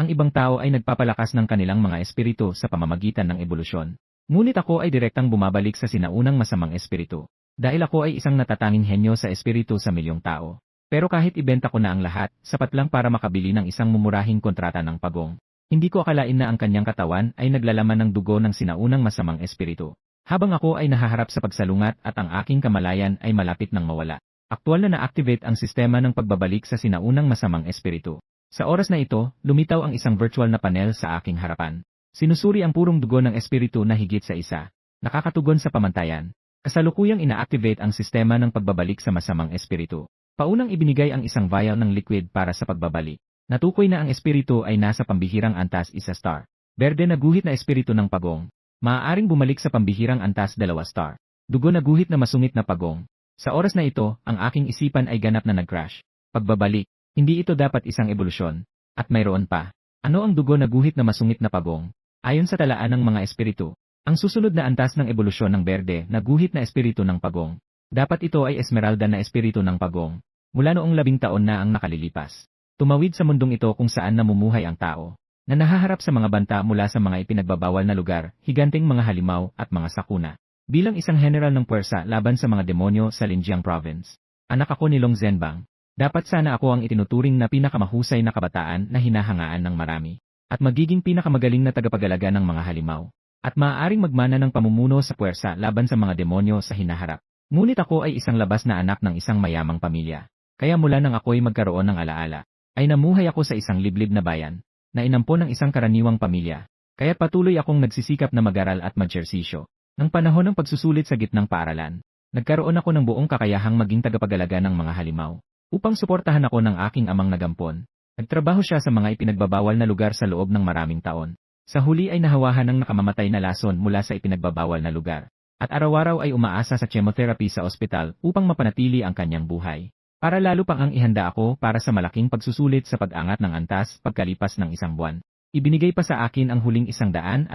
Ang ibang tao ay nagpapalakas ng kanilang mga espiritu sa pamamagitan ng ebolusyon. Ngunit ako ay direktang bumabalik sa sinaunang masamang espiritu. Dahil ako ay isang natatanging henyo sa espiritu sa milyong tao. Pero kahit ibenta ko na ang lahat, sapat lang para makabili ng isang mumurahing kontrata ng pagong. Hindi ko akalain na ang kanyang katawan ay naglalaman ng dugo ng sinaunang masamang espiritu. Habang ako ay nahaharap sa pagsalungat at ang aking kamalayan ay malapit ng mawala. Aktual na na-activate ang sistema ng pagbabalik sa sinaunang masamang espiritu. Sa oras na ito, lumitaw ang isang virtual na panel sa aking harapan. Sinusuri ang purong dugo ng espiritu na higit sa isa. Nakakatugon sa pamantayan. Kasalukuyang ina-activate ang sistema ng pagbabalik sa masamang espiritu. Paunang ibinigay ang isang vial ng liquid para sa pagbabalik. Natukoy na ang espiritu ay nasa pambihirang antas 1 star. Berde na guhit na espiritu ng pagong. Maaaring bumalik sa pambihirang antas 2 star. Dugo na guhit na masungit na pagong. Sa oras na ito, ang aking isipan ay ganap na nag-crash. Pagbabalik. Hindi ito dapat isang ebolusyon. At mayroon pa. Ano ang dugo na guhit na masungit na pagong? Ayon sa talaan ng mga espiritu, ang susunod na antas ng ebolusyon ng berde na guhit na espiritu ng pagong. Dapat ito ay esmeralda na espiritu ng pagong. Mula noong 10 taon na ang nakalilipas. Tumawid sa mundong ito kung saan namumuhay ang tao. Na nahaharap sa mga banta mula sa mga ipinagbabawal na lugar, higanting mga halimaw at mga sakuna. Bilang isang general ng puwersa laban sa mga demonyo sa Linjiang Province. Anak ako ni Long Zhenbang. Dapat sana ako ang itinuturing na pinakamahusay na kabataan na hinahangaan ng marami. At magiging pinakamagaling na tagapagalaga ng mga halimaw. At maaaring magmana ng pamumuno sa puwersa laban sa mga demonyo sa hinaharap. Ngunit ako ay isang labas na anak ng isang mayamang pamilya. Kaya mula nang ako'y magkaroon ng alaala, ay namuhay ako sa isang liblib na bayan, na inampon ng isang karaniwang pamilya. Kaya patuloy akong nagsisikap na mag-aral at magsersisyo. Nang panahon ng pagsusulit sa gitnang paaralan, nagkaroon ako ng buong kakayahang maging tagapagalaga ng mga halimaw. Upang suportahan ako ng aking amang nagampon. Nagtrabaho siya sa mga ipinagbabawal na lugar sa loob ng maraming taon. Sa huli ay nahawahan ng nakamamatay na lason mula sa ipinagbabawal na lugar. At araw-araw ay umaasa sa chemotherapy sa ospital upang mapanatili ang kanyang buhay. Para lalo pang ang ihanda ako para sa malaking pagsusulit sa pag-angat ng antas pagkalipas ng 1 buwan. Ibinigay pa sa akin ang huling 150,000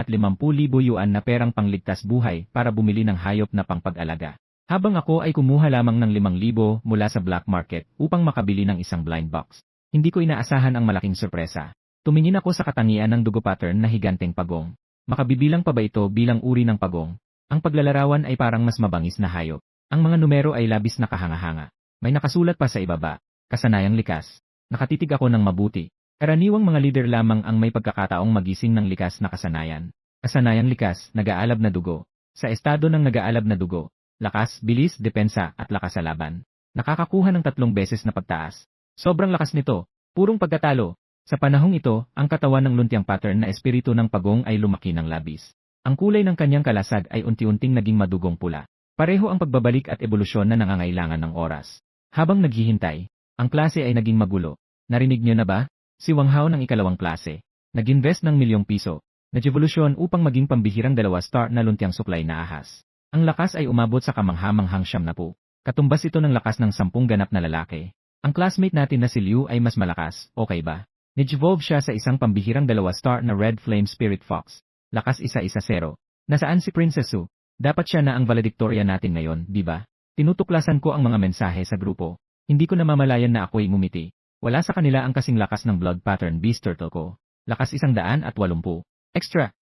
yuan na perang pangligtas buhay para bumili ng hayop na pangpag-alaga. Habang ako ay kumuha lamang ng 5,000 mula sa black market upang makabili ng isang blind box. Hindi ko inaasahan ang malaking sorpresa. Tumingin ako sa katangian ng dugo pattern na higanteng pagong. Makabibilang pa ba ito bilang uri ng pagong? Ang paglalarawan ay parang mas mabangis na hayop. Ang mga numero ay labis na kahanga-hanga. May nakasulat pa sa ibaba, kasanayang likas. Nakatitig ako ng mabuti. Karaniwang mga leader lamang ang may pagkakataong magising ng likas na kasanayan. Kasanayang likas, nag-aalab na dugo. Sa estado ng nag-aalab na dugo, lakas, bilis, depensa, at lakas sa laban. Nakakakuha ng 3 beses na pagtaas. Sobrang lakas nito, purong pagkatalo. Sa panahong ito, ang katawan ng luntiang pattern na espiritu ng pagong ay lumaki ng labis. Ang kulay ng kanyang kalasag ay unti-unting naging madugong pula. Pareho ang pagbabalik at ebolusyon na nangangailangan ng oras. Habang naghihintay, ang klase ay naging magulo. Narinig niyo na ba? Si Wang Hao ng ikalawang klase. Nag-invest ng ₱1,000,000. Nag-evolusyon upang maging pambihirang 2 star na luntiang suklay na ahas. Ang lakas ay umabot sa kamangha-manghang 70. Katumbas ito ng lakas ng 10 ganap na lalaki. Ang classmate natin na si Liu ay mas malakas, okay ba? Nag-evolve siya sa isang pambihirang 2 star na Red Flame Spirit Fox. Lakas 110. Nasaan si Princess Su? Dapat siya na ang valedictorian natin ngayon, di ba? Tinutuklasan ko ang mga mensahe sa grupo. Hindi ko namamalayan na ako'y ngumiti. Wala sa kanila ang kasing lakas ng blood pattern beast turtle ko. Lakas 180. Extra!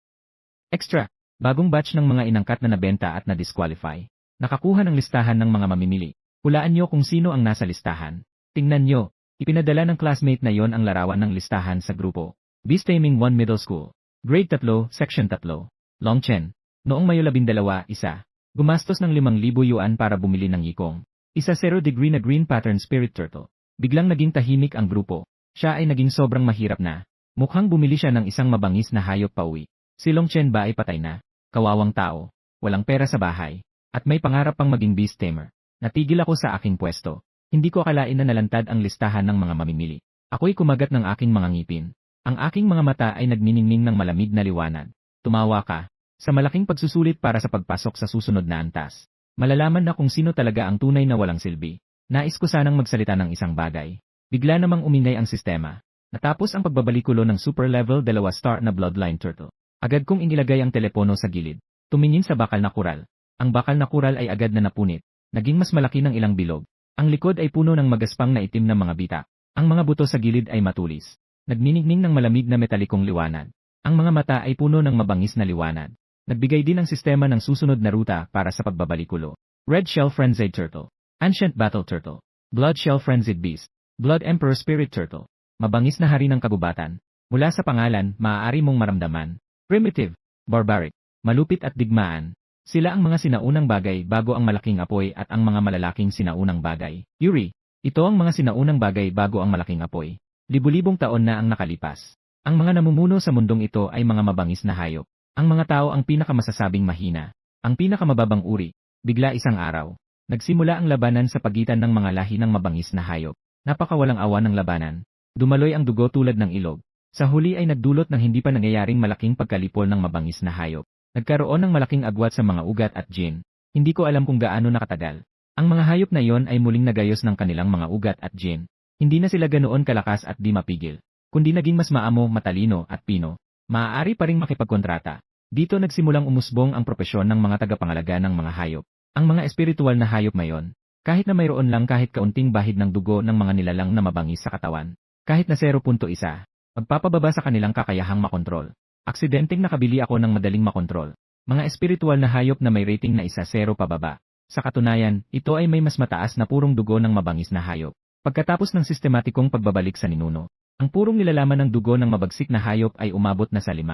Extra! Bagong batch ng mga inangkat na nabenta at na-disqualify. Nakakuha ng listahan ng mga mamimili. Hulaan nyo kung sino ang nasa listahan. Tingnan nyo. Ipinadala ng classmate na yon ang larawan ng listahan sa grupo. Beast Taming 1 Middle School. Grade 3, Section 3. Longchen. Noong Mayo 12, isa. Gumastos ng 5,000 yuan para bumili ng yikong. 10 degree na green pattern spirit turtle. Biglang naging tahimik ang grupo. Siya ay naging sobrang mahirap na. Mukhang bumili siya ng isang mabangis na hayop pauwi. Si Longchen ba ay patay na? Kawawang tao. Walang pera sa bahay. At may pangarap pang maging beast tamer. Natigil ako sa aking pwesto. Hindi ko akalain na nalantad ang listahan ng mga mamimili. Ako'y kumagat ng aking mga ngipin. Ang aking mga mata ay nagniningning ng malamig na liwanag. Tumawa ka. Sa malaking pagsusulit para sa pagpasok sa susunod na antas. Malalaman na kung sino talaga ang tunay na walang silbi. Nais ko sanang magsalita ng isang bagay. Bigla namang umingay ang sistema. Natapos ang pagbabalikulo ng super level 2 star na bloodline turtle. Agad kong inilagay ang telepono sa gilid. Tumingin sa bakal na kural. Ang bakal na kural ay agad na napunit. Naging mas malaki ng ilang bilog. Ang likod ay puno ng magaspang na itim na mga bita. Ang mga buto sa gilid ay matulis. nagniningning ng malamig na metalikong liwanag. Ang mga mata ay puno ng mabangis na liwanag. Nagbigay din ang sistema ng susunod na ruta para sa pagbabalikulo. Red Shell Frenzied Turtle, Ancient Battle Turtle, Blood Shell Frenzied Beast, Blood Emperor Spirit Turtle. Mabangis na hari ng kagubatan. Mula sa pangalan, maaari mong maramdaman. Primitive, barbaric, malupit at digmaan. Sila ang mga sinaunang bagay bago ang malaking apoy at ang mga malalaking sinaunang bagay. Yuri, ito ang mga sinaunang bagay bago ang malaking apoy. Libu-libong taon na ang nakalipas. Ang mga namumuno sa mundong ito ay mga mabangis na hayop. Ang mga tao ang pinakamasasabing mahina. Ang pinakamababang uri. Bigla isang araw, nagsimula ang labanan sa pagitan ng mga lahi ng mabangis na hayop. Napakawalang awa ng labanan. Dumaloy ang dugo tulad ng ilog. Sa huli ay nagdulot ng hindi pa nangyayaring malaking pagkalipol ng mabangis na hayop. Nagkaroon ng malaking agwat sa mga ugat at gin. Hindi ko alam kung gaano nakatagal. Ang mga hayop na iyon ay muling nagayos ng kanilang mga ugat at gin. Hindi na sila ganoon kalakas at di mapigil, kundi naging mas maamo, matalino at pino. Maaari pa ring makipagkontrata. Dito nagsimulang umusbong ang propesyon ng mga tagapangalaga ng mga hayop. Ang mga espiritual na hayop mayon, kahit na mayroon lang kahit kaunting bahid ng dugo ng mga nilalang na mabangis sa katawan, kahit na 0.1, magpapababa sa kanilang kakayahang makontrol. Aksidenteng nakabili ako ng madaling makontrol. Mga espiritual na hayop na may rating na 1-0 pababa. Sa katunayan, ito ay may mas mataas na purong dugo ng mabangis na hayop. Pagkatapos ng sistematikong pagbabalik sa ninuno, ang purong nilalaman ng dugo ng mabagsik na hayop ay umabot na sa 5.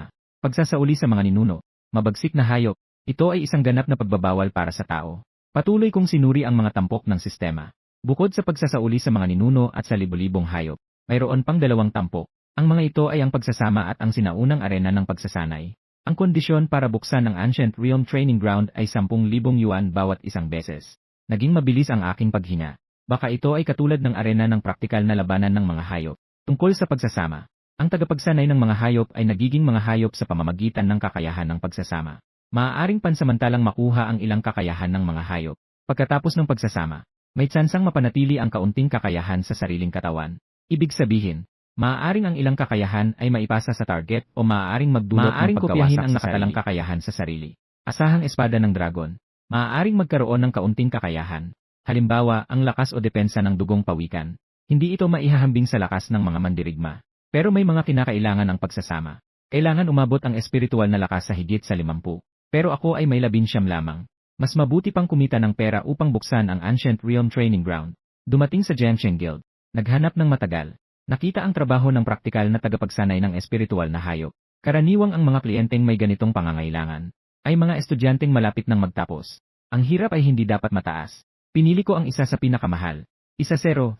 Pagsasauli sa mga ninuno, mabagsik na hayop, ito ay isang ganap na pagbabawal para sa tao. Patuloy kong sinuri ang mga tampok ng sistema. Bukod sa pagsasauli sa mga ninuno at sa libo-libong hayop, mayroon pang 2 tampok. Ang mga ito ay ang pagsasama at ang sinaunang arena ng pagsasanay. Ang kondisyon para buksan ang Ancient Realm Training Ground ay 10,000 yuan bawat isang beses. Naging mabilis ang aking paghinga. Baka ito ay katulad ng arena ng praktikal na labanan ng mga hayop. Tungkol sa pagsasama, ang tagapagsanay ng mga hayop ay nagiging mga hayop sa pamamagitan ng kakayahan ng pagsasama. Maaaring pansamantalang makuha ang ilang kakayahan ng mga hayop. Pagkatapos ng pagsasama, may tsansang mapanatili ang kaunting kakayahan sa sariling katawan. Ibig sabihin, maaaring ang ilang kakayahan ay maipasa sa target o maaaring magdulot ng pagkawasak ang nakatalang kakayahan sa sarili. Asahang espada ng dragon, maaaring magkaroon ng kaunting kakayahan. Halimbawa, ang lakas o depensa ng dugong pawikan. Hindi ito maihahambing sa lakas ng mga mandirigma. Pero may mga kinakailangan ang pagsasama. Kailangan umabot ang espiritual na lakas sa higit sa 50. Pero ako ay may 19 lamang. Mas mabuti pang kumita ng pera upang buksan ang Ancient Realm Training Ground. Dumating sa Genshin Guild. Naghanap ng matagal. Nakita ang trabaho ng praktikal na tagapagsanay ng espiritual na hayop. Karaniwang ang mga kliyenteng may ganitong pangangailangan ay mga estudyanteng malapit ng magtapos. Ang hirap ay hindi dapat mataas. Pinili ko ang isa sa pinakamahal. 1,000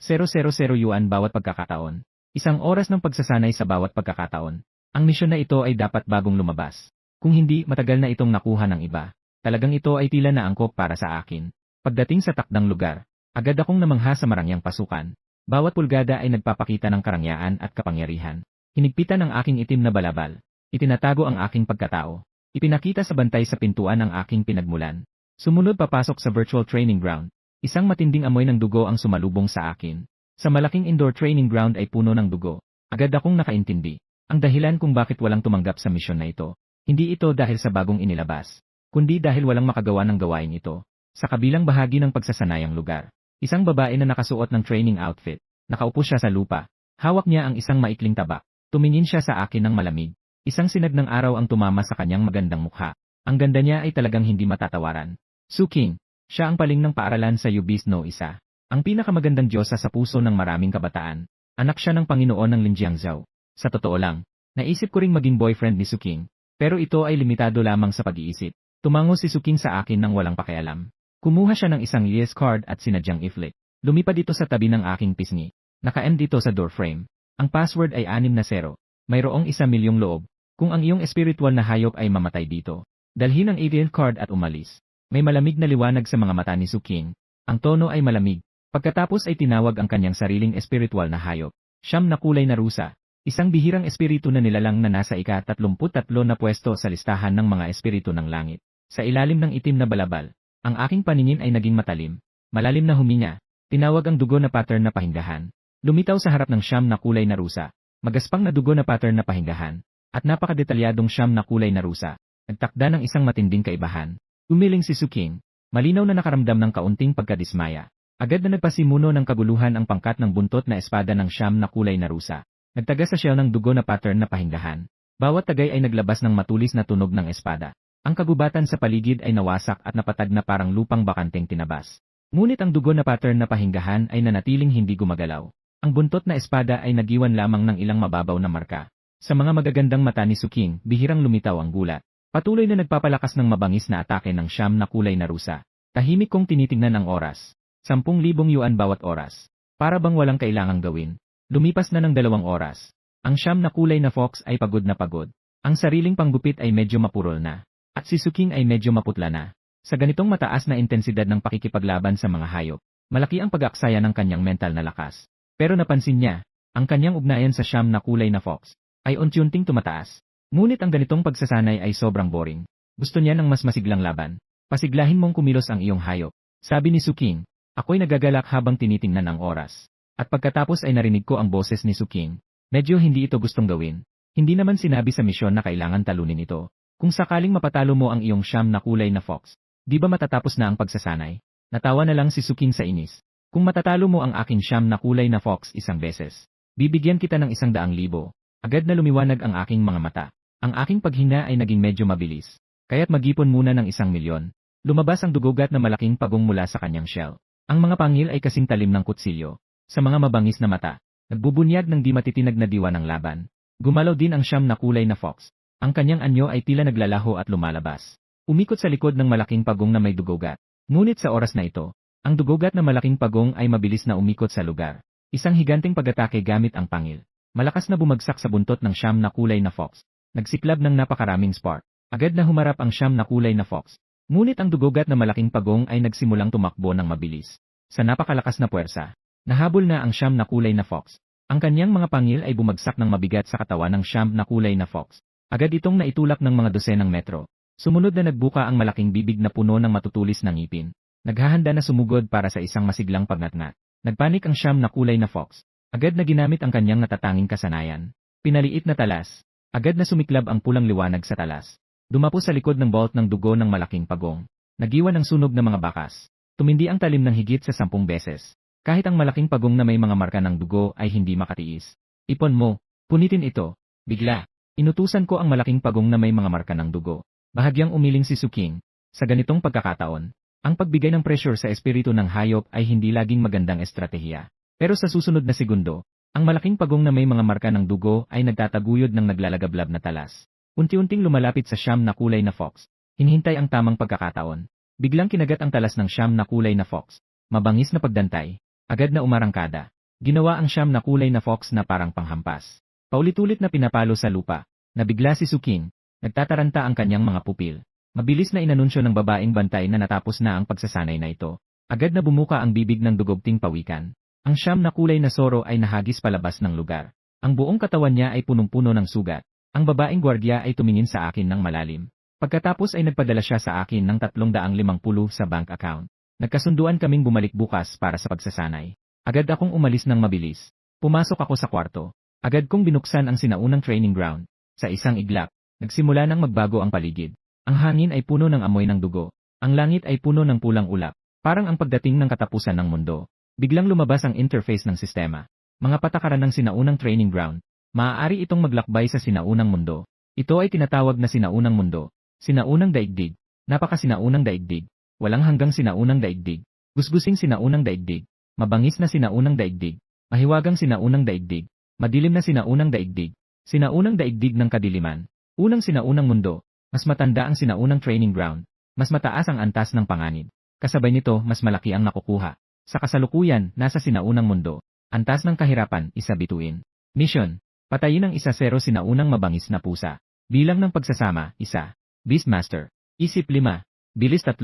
yuan bawat pagkakataon. 1 oras ng pagsasanay sa bawat pagkakataon. Ang misyon na ito ay dapat bagong lumabas. Kung hindi, matagal na itong nakuha ng iba. Talagang ito ay tila na angkop para sa akin. Pagdating sa takdang lugar, agad akong namangha sa marangyang pasukan. Bawat pulgada ay nagpapakita ng karangyaan at kapangyarihan. Hinigpitan ang aking itim na balabal. Itinatago ang aking pagkatao. Ipinakita sa bantay sa pintuan ang aking pinagmulan. Sumunod papasok sa virtual training ground. Isang matinding amoy ng dugo ang sumalubong sa akin. Sa malaking indoor training ground ay puno ng dugo. Agad akong nakaintindi. Ang dahilan kung bakit walang tumanggap sa misyon na ito. Hindi ito dahil sa bagong inilabas, kundi dahil walang makagawa ng gawain ito. Sa kabilang bahagi ng pagsasanayang lugar, isang babae na nakasuot ng training outfit. Nakaupo siya sa lupa. Hawak niya ang isang maikling taba. Tumingin siya sa akin ng malamig. Isang sinag ng araw ang tumama sa kanyang magandang mukha. Ang ganda niya ay talagang hindi matatawaran. Su King. Siya ang paling ng paaralan sa Yubis no isa. Ang pinakamagandang diyosa sa puso ng maraming kabataan. Anak siya ng Panginoon ng Linjiangzhou. Sa totoo lang, naisip ko ring maging boyfriend ni Su King. Pero ito ay limitado lamang sa pag-iisip. Tumango si Su King sa akin nang walang pakialam. Kumuha siya ng isang yes card at sinadyang i-flick. Lumipad ito sa tabi ng aking pisngi. Naka-M dito sa door frame. Ang password ay 60. Mayroong 1,000,000 loob. Kung ang iyong espiritual na hayop ay mamatay dito, dalhin ang alien card at umalis. May malamig na liwanag sa mga mata ni Su King. Ang tono ay malamig. Pagkatapos ay tinawag ang kanyang sariling espiritual na hayop. Siyam na kulay na rusa. Isang bihirang espiritu na nilalang na nasa ika-33 na pwesto sa listahan ng mga espiritu ng langit. Sa ilalim ng itim na balabal, ang aking paningin ay naging matalim. Malalim na huminga. Tinawag ang dugo na pattern na pahinggahan. Lumitaw sa harap ng siyam na kulay na rusa. Magaspang na dugo na pattern na pahinggahan. At napakadetalyadong siyam na kulay na rusa. Nagtakda ng isang matinding kaibahan. Umiling si Su King. Malinaw na nakaramdam ng kaunting pagkadismaya. Agad na nagpasimuno ng kaguluhan ang pangkat ng buntot na espada ng siyam na kulay na rusa. Nagtaga sa shell ng dugo na pattern na pahinggahan. Bawat tagay ay naglabas ng matulis na tunog ng espada. Ang kagubatan sa paligid ay nawasak at napatag na parang lupang bakanteng tinabas. Ngunit ang dugo na pattern na pahinggahan ay nanatiling hindi gumagalaw. Ang buntot na espada ay nagiwan lamang ng ilang mababaw na marka. Sa mga magagandang mata ni Suking, bihirang lumitaw ang gulat. Patuloy na nagpapalakas ng mabangis na atake ng siyam na kulay na rusa. Tahimik kong tinitingnan ang oras. 10,000 yuan bawat oras. Para bang walang kailangang gawin. Lumipas na ng 2 oras. Ang siyam na kulay na fox ay pagod na pagod. Ang sariling panggupit ay medyo mapurol na. At si Suking ay medyo maputla na. Sa ganitong mataas na intensidad ng pakikipaglaban sa mga hayop, malaki ang pag-aaksaya ng kanyang mental na lakas. Pero napansin niya, ang kanyang ugnayan sa siyam na kulay na fox ay unti-unting tumataas. Ngunit ang ganitong pagsasanay ay sobrang boring. Gusto niya ng mas masiglang laban. Pasiglahin mong kumilos ang iyong hayop. Sabi ni Suking, ako'y nagagalak habang tinitingnan ang oras. At pagkatapos ay narinig ko ang boses ni Suking. Medyo hindi ito gustong gawin. Hindi naman sinabi sa misyon na kailangan talunin ito. Kung sakaling mapatalo mo ang iyong siyam na kulay na fox, di ba matatapos na ang pagsasanay? Natawa na lang si Suking sa inis. Kung matatalo mo ang aking siyam na kulay na fox isang beses, bibigyan kita ng 100,000. Agad na lumiwanag ang aking mga mata. Ang aking paghina ay naging medyo mabilis. Kaya't mag-ipon muna ng 1,000,000. Lumabas ang dugugat na malaking pagong mula sa kanyang shell. Ang mga pangil ay kasing talim ng kutsilyo. Sa mga mabangis na mata, nagbubunyag ng di matitinag na diwa ng laban. Gumalaw din ang siyam na kulay na fox. Ang kanyang anyo ay tila naglalaho at lumalabas. Umikot sa likod ng malaking pagong na may dugugat. Ngunit sa oras na ito, ang dugugat na malaking pagong ay mabilis na umikot sa lugar. Isang higanting pag-atake gamit ang pangil. Malakas na bumagsak sa buntot ng siyam na kulay na fox. Nagsiklab ng napakaraming spark. Agad na humarap ang siyam na kulay na fox. Ngunit ang dugugat na malaking pagong ay nagsimulang tumakbo ng mabilis. Sa napakalakas na puwersa, nahabol na ang siyam na kulay na fox. Ang kanyang mga pangil ay bumagsak ng mabigat sa katawan ng siyam na kulay na fox. Agad itong naitulak ng mga dosenang metro. Sumunod na nagbuka ang malaking bibig na puno ng matutulis na ngipin. Naghahanda na sumugod para sa isang masiglang pagnatnat. Nagpanik ang siyam na kulay na fox. Agad na ginamit ang kanyang natatanging kasanayan. Pinaliit na talas. Agad na sumiklab ang pulang liwanag sa talas. Dumapo sa likod ng bolt ng dugo ng malaking pagong. Nagiwan ng sunog ng mga bakas. Tumindi ang talim ng higit sa 10 beses. Kahit ang malaking pagong na may mga marka ng dugo ay hindi makatiis. Ipon mo. Punitin ito. Bigla. Inutusan ko ang malaking pagong na may mga marka ng dugo. Bahagyang umiling si Suking. Sa ganitong pagkakataon, ang pagbigay ng pressure sa espiritu ng hayop ay hindi laging magandang estratehiya. Pero sa susunod na segundo, ang malaking pagong na may mga marka ng dugo ay nagtataguyod ng naglalagablab na talas. Unti-unting lumalapit sa siyam na kulay na fox. Hinihintay ang tamang pagkakataon. Biglang kinagat ang talas ng siyam na kulay na fox. Mabangis na pagdantay. Agad na umarangkada. Ginawa ang siyam na kulay na fox na parang panghampas. Paulit-ulit na pinapalo sa lupa. Nabigla si Suking. Nagtataranta ang kanyang mga pupil. Mabilis na inanunsyo ng babaeng bantay na natapos na ang pagsasanay na ito. Agad na bumuka ang bibig ng dugogting pawikan. Ang siyam na kulay na soro ay nahagis palabas ng lugar. Ang buong katawan niya ay punong-puno ng sugat. Ang babaeng gwardiya ay tumingin sa akin ng malalim. Pagkatapos ay nagpadala siya sa akin ng 350 sa bank account. Nagkasunduan kaming bumalik bukas para sa pagsasanay. Agad akong umalis ng mabilis. Pumasok ako sa kwarto. Agad kong binuksan ang sinaunang training ground. Sa isang iglap, nagsimula nang magbago ang paligid. Ang hangin ay puno ng amoy ng dugo. Ang langit ay puno ng pulang ulap. Parang ang pagdating ng katapusan ng mundo. Biglang lumabas ang interface ng sistema. Mga patakaran ng sinaunang training ground. Maaari itong maglakbay sa sinaunang mundo. Ito ay tinatawag na sinaunang mundo. Sinaunang daigdig. Napaka-sinaunang daigdig. Walang hanggang sinaunang daigdig. Gusgusing sinaunang daigdig. Mabangis na sinaunang daigdig. Mahiwagang sinaunang daigdig. Madilim na sinaunang daigdig. Sinaunang daigdig ng kadiliman. Unang sinaunang mundo. Mas matanda ang sinaunang training ground. Mas mataas ang antas ng panganib. Kasabay nito, mas malaki ang nakukuha. Sa kasalukuyan, nasa sinaunang mundo. Antas ng kahirapan, isa bituin. Mission. Patayin ang 1-0 sinaunang mabangis na pusa. Bilang ng pagsasama, 1. Beastmaster. Isip 5. Bilis 3.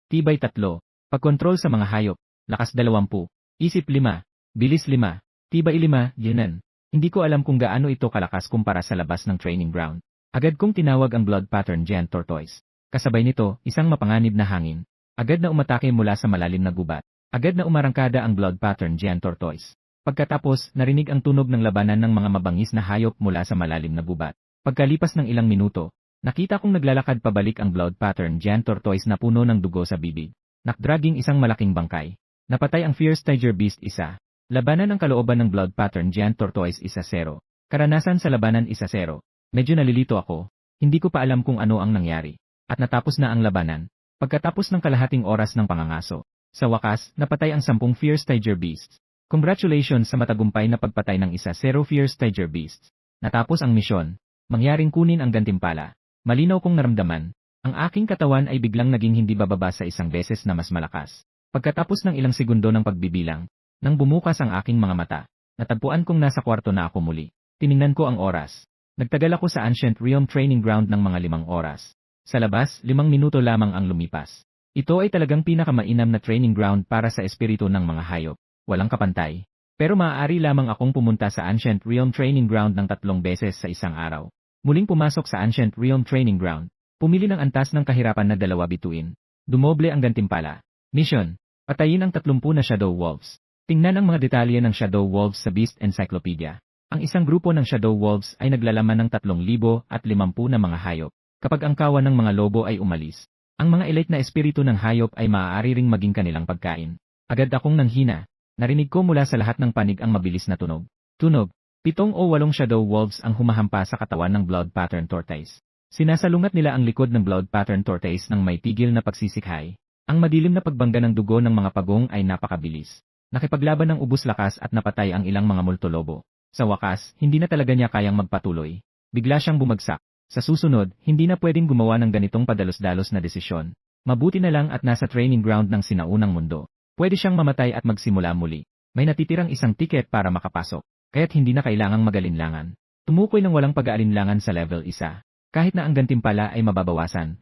Tibay 3. Pagkontrol sa mga hayop. Lakas 20. Isip 5. Bilis 5. Tibay 5. Yanan. Hindi ko alam kung gaano ito kalakas kumpara sa labas ng training ground. Agad kong tinawag ang blood pattern giant tortoise. Kasabay nito, isang mapanganib na hangin. Agad na umatake mula sa malalim na gubat. Agad na umarangkada ang blood pattern giant tortoise. Pagkatapos, narinig ang tunog ng labanan ng mga mabangis na hayop mula sa malalim na gubat. Pagkalipas ng ilang minuto, nakita kong naglalakad pabalik ang blood pattern giant tortoise na puno ng dugo sa bibig. Nakdragging isang malaking bangkay. Napatay ang fierce tiger beast 1. Labanan ang kalooban ng blood pattern giant tortoise 1-0. Karanasan sa labanan 1-0. Medyo nalilito ako. Hindi ko pa alam kung ano ang nangyari. At natapos na ang labanan. Pagkatapos ng kalahating oras ng pangangaso. Sa wakas, napatay ang 10 Fierce Tiger Beasts. Congratulations sa matagumpay na pagpatay ng 1-0 Fierce Tiger Beasts. Natapos ang misyon. Mangyaring kunin ang gantimpala. Malinaw kong naramdaman. Ang aking katawan ay biglang naging hindi bababa sa isang beses na mas malakas. Pagkatapos ng ilang segundo ng pagbibilang, nang bumukas ang aking mga mata, natagpuan kong nasa kwarto na ako muli. Tiningnan ko ang oras. Nagtagal ako sa Ancient Realm Training Ground ng mga 5 oras. Sa labas, 5 minuto lamang ang lumipas. Ito ay talagang pinakamainam na training ground para sa espiritu ng mga hayop. Walang kapantay. Pero maaari lamang akong pumunta sa Ancient Realm Training Ground ng 3 beses sa isang araw. Muling pumasok sa Ancient Realm Training Ground. Pumili ng antas ng kahirapan na 2 bituin. Dumoble ang gantimpala. Mission. Patayin ang 30 na Shadow Wolves. Tingnan ang mga detalye ng Shadow Wolves sa Beast Encyclopedia. Ang isang grupo ng Shadow Wolves ay naglalaman ng 3,050 na mga hayop. Kapag ang kawan ng mga lobo ay umalis, ang mga elite na espiritu ng hayop ay maaari ring maging kanilang pagkain. Agad akong nanghina. Narinig ko mula sa lahat ng panig ang mabilis na tunog. Tunog. 7 o 8 Shadow Wolves ang humahampa sa katawan ng Blood Pattern Tortoise. Sinasalungat nila ang likod ng Blood Pattern Tortoise ng may tigil na pagsisikhay. Ang madilim na pagbangga ng dugo ng mga pagong ay napakabilis. Nakipaglaban ng ubus lakas at napatay ang ilang mga multolobo. Sa wakas, hindi na talaga niya kayang magpatuloy. Bigla siyang bumagsak. Sa susunod, hindi na pwedeng gumawa ng ganitong padalos-dalos na desisyon. Mabuti na lang at nasa training ground ng sinaunang mundo. Pwede siyang mamatay at magsimula muli. May natitirang isang tiket para makapasok, kaya't hindi na kailangang magalinlangan. Tumukoy ng walang pag-aalinlangan sa level 1. Kahit na ang gantimpala ay mababawasan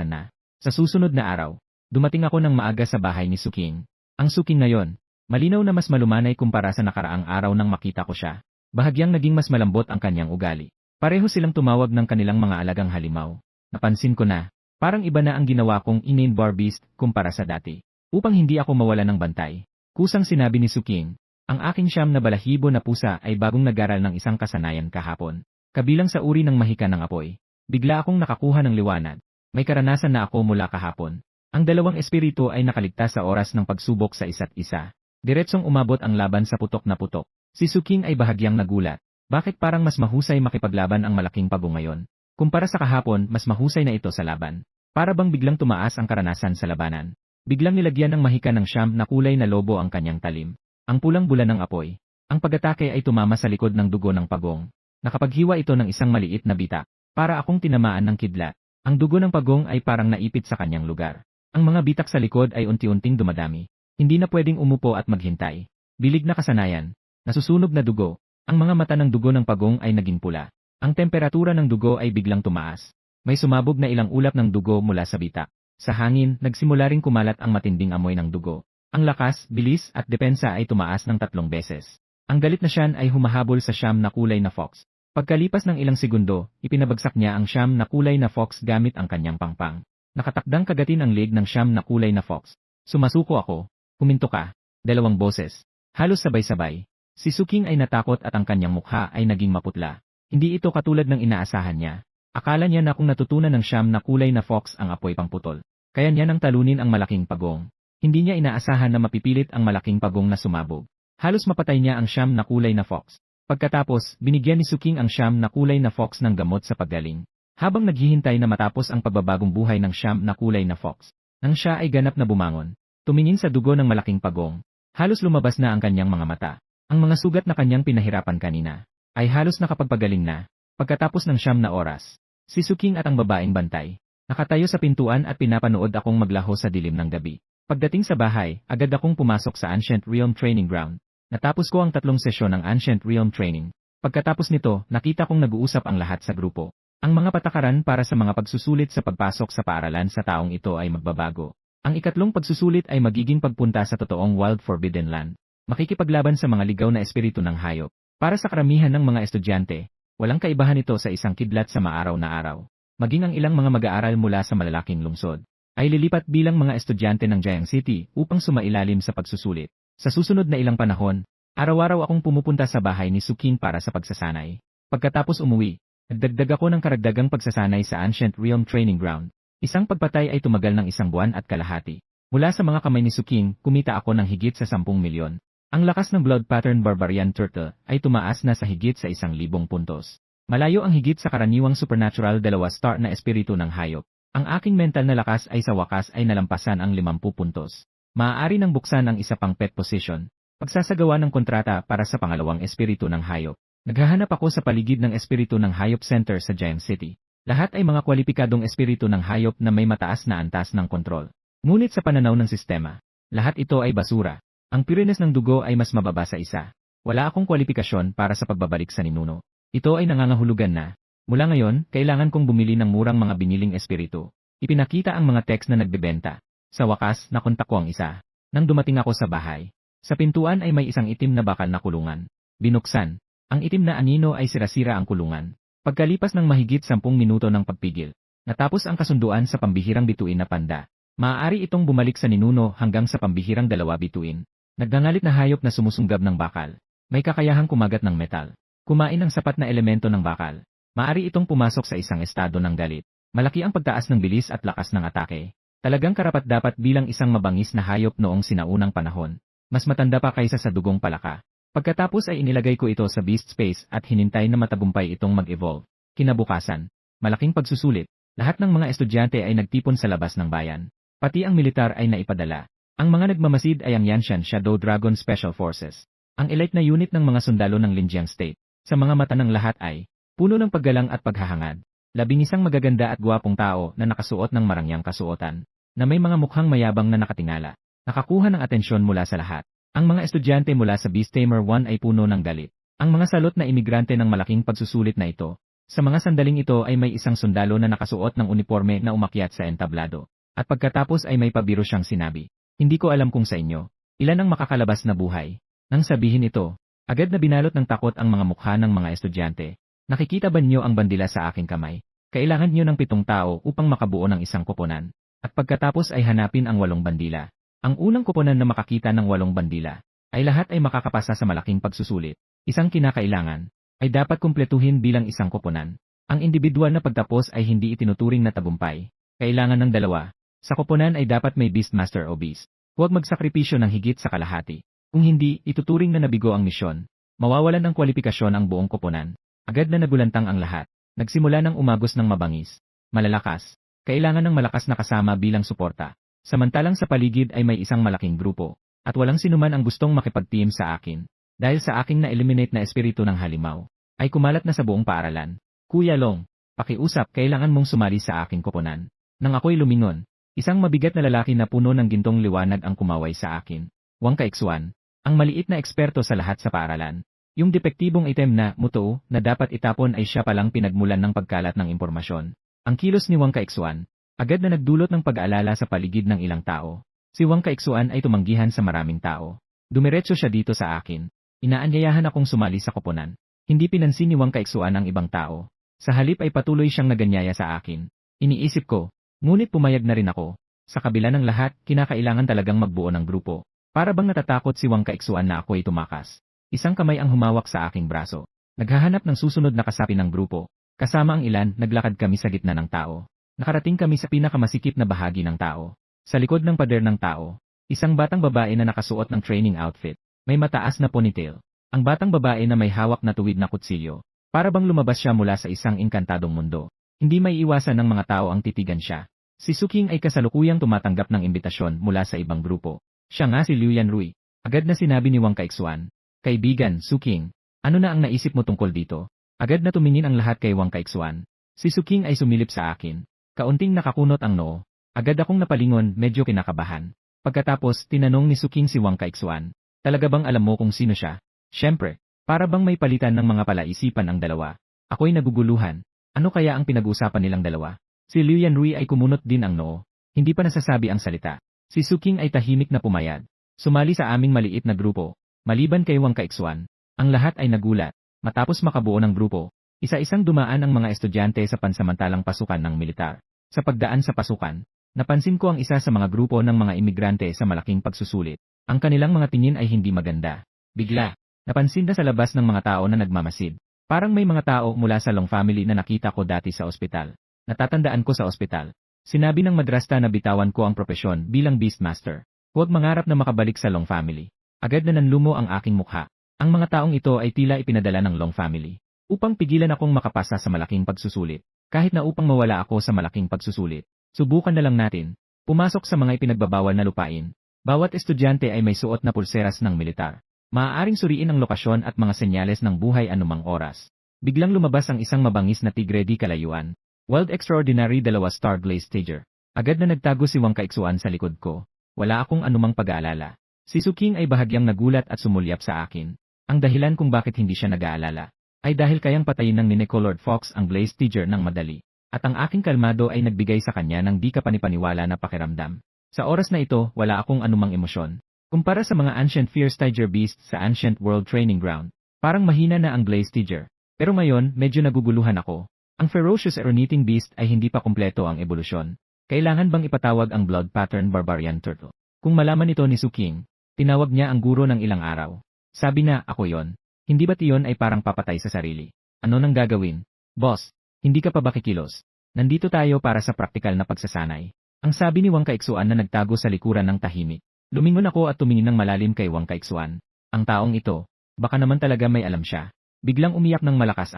na. Sa susunod na araw, dumating ako ng maaga sa bahay ni Suking. Ang Suking ngayon, malinaw na mas malumanay kumpara sa nakaraang araw nang makita ko siya. Bahagyang naging mas malambot ang kanyang ugali. Pareho silang tumawag ng kanilang mga alagang halimaw. Napansin ko na, parang iba na ang ginawa kong inane bar beast kumpara sa dati. Upang hindi ako mawala ng bantay, kusang sinabi ni Suking, ang aking 9 na balahibo na pusa ay bagong nag-aral ng isang kasanayan kahapon. Kabilang sa uri ng mahika ng apoy. Bigla akong nakakuha ng liwanag. May karanasan na ako mula kahapon. Ang 2 espiritu ay nakaligtas sa oras ng pagsubok sa isa't isa. Diretsong umabot ang laban sa putok na putok. Si Suking ay bahagyang nagulat. Bakit parang mas mahusay makipaglaban ang malaking pagong ngayon? Kumpara sa kahapon, mas mahusay na ito sa laban. Para bang biglang tumaas ang karanasan sa labanan. Biglang nilagyan ng mahika ng siyam na kulay na lobo ang kanyang talim. Ang pulang-bula ng apoy. Ang pag-atake ay tumama sa likod ng dugo ng pagong. Nakapaghiwa ito ng isang maliit na bitak. Para akong tinamaan ng kidlat. Ang dugo ng pagong ay parang naipit sa kanyang lugar. Ang mga bitak sa likod ay unti-unting dumadami. Hindi na pwedeng umupo at maghintay. Bilig na kasanayan. Nasusunog na dugo. Ang mga mata ng dugo ng pagong ay naging pula. Ang temperatura ng dugo ay biglang tumaas. May sumabog na ilang ulap ng dugo mula sa bitak. Sa hangin, nagsimula ring kumalat ang matinding amoy ng dugo. Ang lakas, bilis, at depensa ay tumaas ng 3 beses. Ang galit na siyan ay humahabol sa siyam na kulay na fox. Pagkalipas ng ilang segundo, ipinabagsak niya ang siyam na kulay na fox gamit ang kanyang pangpang. Nakatakdang kagatin ang leg ng siyam na kulay na fox. Sumasuko ako. Huminto ka. 2 boses. Halos sabay-sabay. Si Suking ay natakot at ang kanyang mukha ay naging maputla. Hindi ito katulad ng inaasahan niya. Akala niya na kung natutunan ng siyam na kulay na fox ang apoy pangputol, kaya niya nang talunin ang malaking pagong. Hindi niya inaasahan na mapipilit ang malaking pagong na sumabog. Halos mapatay niya ang siyam na kulay na fox. Pagkatapos, binigyan ni Suking ang siyam na kulay na fox ng gamot sa paggaling. Habang naghihintay na matapos ang pagbabagong buhay ng siyam na kulay na fox, nang siya ay ganap na bumangon, tumingin sa dugo ng malaking pagong. Halos lumabas na ang kanyang mga mata. Ang mga sugat na kanyang pinahirapan kanina ay halos nakapagpagaling na. Pagkatapos ng 9 na oras, si Suking at ang babaeng bantay nakatayo sa pintuan at pinapanood akong maglaho sa dilim ng gabi. Pagdating sa bahay, agad akong pumasok sa Ancient Realm Training Ground. Natapos ko ang 3 sesyon ng Ancient Realm Training. Pagkatapos nito, nakita kong nag-uusap ang lahat sa grupo. Ang mga patakaran para sa mga pagsusulit sa pagpasok sa paaralan sa taong ito ay magbabago. Ang ikatlong pagsusulit ay magiging pagpunta sa totoong Wild Forbidden Land. Makikipaglaban sa mga ligaw na espiritu ng hayop. Para sa karamihan ng mga estudyante, walang kaibahan ito sa isang kidlat sa maaraw na araw. Maging ang ilang mga mag-aaral mula sa malalaking lungsod ay lilipat bilang mga estudyante ng Giant City upang sumailalim sa pagsusulit. Sa susunod na ilang panahon, araw-araw akong pumupunta sa bahay ni Suking para sa pagsasanay. Pagkatapos umuwi, nagdagdag ako ng karagdagang pagsasanay sa Ancient Realm Training Ground. Isang pagpatay ay tumagal ng 1 buwan at kalahati. Mula sa mga kamay ni Suking, kumita ako ng higit sa 10 milyon. Ang lakas ng blood pattern Barbarian Turtle ay tumaas na sa higit sa 1,000 puntos. Malayo ang higit sa karaniwang supernatural 2-star na espiritu ng hayop. Ang aking mental na lakas ay sa wakas ay nalampasan ang 50 puntos. Maaari nang buksan ang isa pang pet position. Pagsasagawa ng kontrata para sa pangalawang espiritu ng hayop. Naghahanap ako sa paligid ng espiritu ng hayop center sa Giant City. Lahat ay mga kwalipikadong espiritu ng hayop na may mataas na antas ng kontrol. Ngunit sa pananaw ng sistema, lahat ito ay basura. Ang pureness ng dugo ay mas mababa sa isa. Wala akong kwalifikasyon para sa pagbabalik sa ninuno. Ito ay nangangahulugan na. Mula ngayon, kailangan kong bumili ng murang mga biniling espiritu. Ipinakita ang mga text na nagbebenta. Sa wakas, nakontak ko ang isa. Nang dumating ako sa bahay, sa pintuan ay may isang itim na bakal na kulungan. Binuksan. Ang itim na anino ay sirasira ang kulungan. Pagkalipas ng mahigit 10 minuto ng pagpigil, natapos ang kasunduan sa pambihirang bituin na panda. Maaari itong bumalik sa ninuno hanggang sa pambihirang 2 bituin. Nagngangalit na hayop na sumusunggab ng bakal. May kakayahang kumagat ng metal. Kumain ng sapat na elemento ng bakal. Maaari itong pumasok sa isang estado ng galit. Malaki ang pagtaas ng bilis at lakas ng atake. Talagang karapat-dapat bilang isang mabangis na hayop noong sinaunang panahon. Mas matanda pa kaysa sa dugong palaka. Pagkatapos ay inilagay ko ito sa beast space at hinintay na matagumpay itong mag-evolve. Kinabukasan, malaking pagsusulit. Lahat ng mga estudyante ay nagtipon sa labas ng bayan. Pati ang militar ay naipadala. Ang mga nagmamasid ay ang Yanshan Shadow Dragon Special Forces. Ang elite na unit ng mga sundalo ng Linjiang State. Sa mga mata ng lahat ay puno ng paggalang at paghahangad. 11 magaganda at gwapong tao na nakasuot ng marangyang kasuotan, na may mga mukhang mayabang na nakatingala. Nakakuha ng atensyon mula sa lahat. Ang mga estudyante mula sa Beast Tamer 1 ay puno ng galit. Ang mga salot na imigrante ng malaking pagsusulit na ito. Sa mga sandaling ito ay may isang sundalo na nakasuot ng uniforme na umakyat sa entablado. At pagkatapos ay may pabiro siyang sinabi. Hindi ko alam kung sa inyo, ilan ang makakalabas na buhay. Nang sabihin ito, agad na binalot ng takot ang mga mukha ng mga estudyante. Nakikita ba niyo ang bandila sa aking kamay? Kailangan niyo ng 7 tao upang makabuo ng isang koponan. At pagkatapos ay hanapin ang 8 bandila. Ang unang koponan na makakita ng 8 bandila, ay lahat ay makakapasa sa malaking pagsusulit. Isang kinakailangan, ay dapat kumpletuhin bilang isang koponan. Ang individual na pagtapos ay hindi itinuturing na tagumpay. Kailangan ng 2. Sa koponan ay dapat may Beastmaster o Beast. Huwag magsakripisyo ng higit sa kalahati. Kung hindi, ituturing na nabigo ang misyon. Mawawalan ng kwalifikasyon ang buong koponan. Agad na nagulantang ang lahat. Nagsimula ng umagos ng mabangis. Malalakas. Kailangan ng malakas na kasama bilang suporta. Samantalang sa paligid ay may isang malaking grupo. At walang sinuman ang gustong makipag-team sa akin. Dahil sa aking na-eliminate na espiritu ng halimaw, ay kumalat na sa buong paaralan. Kuya Long, pakiusap, kailangan mong sumali sa aking koponan. Nang ako'y lumingon, isang mabigat na lalaki na puno ng gintong liwanag ang kumaway sa akin. Wang Kaixuan, ang maliit na eksperto sa lahat sa paaralan. Yung depektibong item na muto na dapat itapon ay siya palang pinagmulan ng pagkalat ng impormasyon. Ang kilos ni Wang Kaixuan, agad na nagdulot ng pag-aalala sa paligid ng ilang tao. Si Wang Kaixuan ay tumanggihan sa maraming tao. Dumiretso siya dito sa akin. Inaanyayahan akong sumali sa koponan. Hindi pinansin ni Wang Kaixuan ang ibang tao. Sa halip ay patuloy siyang naganyaya sa akin. Iniisip ko, ngunit pumayag na rin ako. Sa kabila ng lahat, kinakailangan talagang magbuo ng grupo. Para bang natatakot si Wang Kaixuan na ako ay tumakas. Isang kamay ang humawak sa aking braso. Naghahanap ng susunod na kasapi ng grupo. Kasama ang ilan, naglakad kami sa gitna ng tao. Nakarating kami sa pinakamasikip na bahagi ng tao. Sa likod ng pader ng tao, isang batang babae na nakasuot ng training outfit. May mataas na ponytail. Ang batang babae na may hawak na tuwid na kutsilyo. Para bang lumabas siya mula sa isang inkantadong mundo. Hindi may iwasan ng mga tao ang titigan siya. Si Suking ay kasalukuyang tumatanggap ng imbitasyon mula sa ibang grupo. Siya nga si Liu Yanrui. Agad na sinabi ni Wang Kaixuan, "Kaibigan, Suking, ano na ang naisip mo tungkol dito?" Agad na tumingin ang lahat kay Wang Kaixuan. Si Suking ay sumilip sa akin. Kaunting nakakunot ang noo. Agad akong napalingon, medyo kinakabahan. Pagkatapos, tinanong ni Suking si Wang Kaixuan, "Talaga bang alam mo kung sino siya?" Siyempre, para bang may palitan ng mga palaisipan ang dalawa. Ako'y naguguluhan. Ano kaya ang pinag-usapan nilang dalawa? Si Liu Yanrui ay kumunot din ang noo. Hindi pa nasasabi ang salita. Si Suking ay tahimik na pumayag. Sumali sa aming maliit na grupo. Maliban kay Wang Kaixuan, ang lahat ay nagulat. Matapos makabuo ng grupo, isa-isang dumaan ang mga estudyante sa pansamantalang pasukan ng militar. Sa pagdaan sa pasukan, napansin ko ang isa sa mga grupo ng mga imigrante sa malaking pagsusulit. Ang kanilang mga tingin ay hindi maganda. Bigla, napansin na sa labas ng mga tao na nagmamasid. Parang may mga tao mula sa Long family na nakita ko dati sa ospital. Natatandaan ko sa ospital. Sinabi ng madrasta na bitawan ko ang propesyon bilang Beastmaster. Huwag mangarap na makabalik sa Long family. Agad na nanlumo ang aking mukha. Ang mga taong ito ay tila ipinadala ng Long family upang pigilan akong makapasa sa malaking pagsusulit. Kahit na upang mawala ako sa malaking pagsusulit, subukan na lang natin. Pumasok sa mga ipinagbabawal na lupain. Bawat estudyante ay may suot na pulseras ng militar. Maaaring suriin ang lokasyon at mga senyales ng buhay anumang oras. Biglang lumabas ang isang mabangis na tigre di kalayuan. Wild Extraordinary 2-star Glazed Tiger. Agad na nagtago si Wang Kaiksuan sa likod ko. Wala akong anumang pag-aalala. Si Suking ay bahagyang nagulat at sumulyap sa akin. Ang dahilan kung bakit hindi siya nag-aalala ay dahil kayang patayin ng ni Colored Fox ang Glazed Tiger ng madali. At ang aking kalmado ay nagbigay sa kanya ng di kapanipaniwala na pakiramdam. Sa oras na ito, wala akong anumang emosyon. Kumpara sa mga Ancient Fierce Tiger Beasts sa Ancient World Training Ground, parang mahina na ang Glazed Tiger. Pero ngayon, medyo naguguluhan ako. Ang Ferocious Aeroneating Beast ay hindi pa kumpleto ang ebolusyon. Kailangan bang ipatawag ang Blood Pattern Barbarian Turtle? Kung malaman ito ni Suking, tinawag niya ang guro ng ilang araw. Sabi na, ako yon. Hindi ba't iyon ay parang papatay sa sarili? Ano nang gagawin? Boss, hindi ka pa ba kikilos? Nandito tayo para sa praktikal na pagsasanay. Ang sabi ni Wang Kaiksuan na nagtago sa likuran ng tahimik. Lumingon ako at tumingin ng malalim kay Wang Kaiksuan. Ang taong ito, baka naman talaga may alam siya. Biglang umiyak ng malakas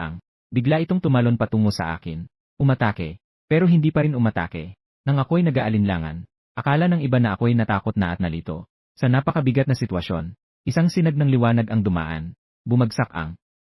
bigla itong tumalon patungo sa akin. Umatake, pero hindi pa rin umatake. Nang ako'y nag-aalinlangan, akala ng iba na ako'y natakot na at nalito. Sa napakabigat na sitwasyon, isang sinag ng liwanag ang dumaan. Bumagsak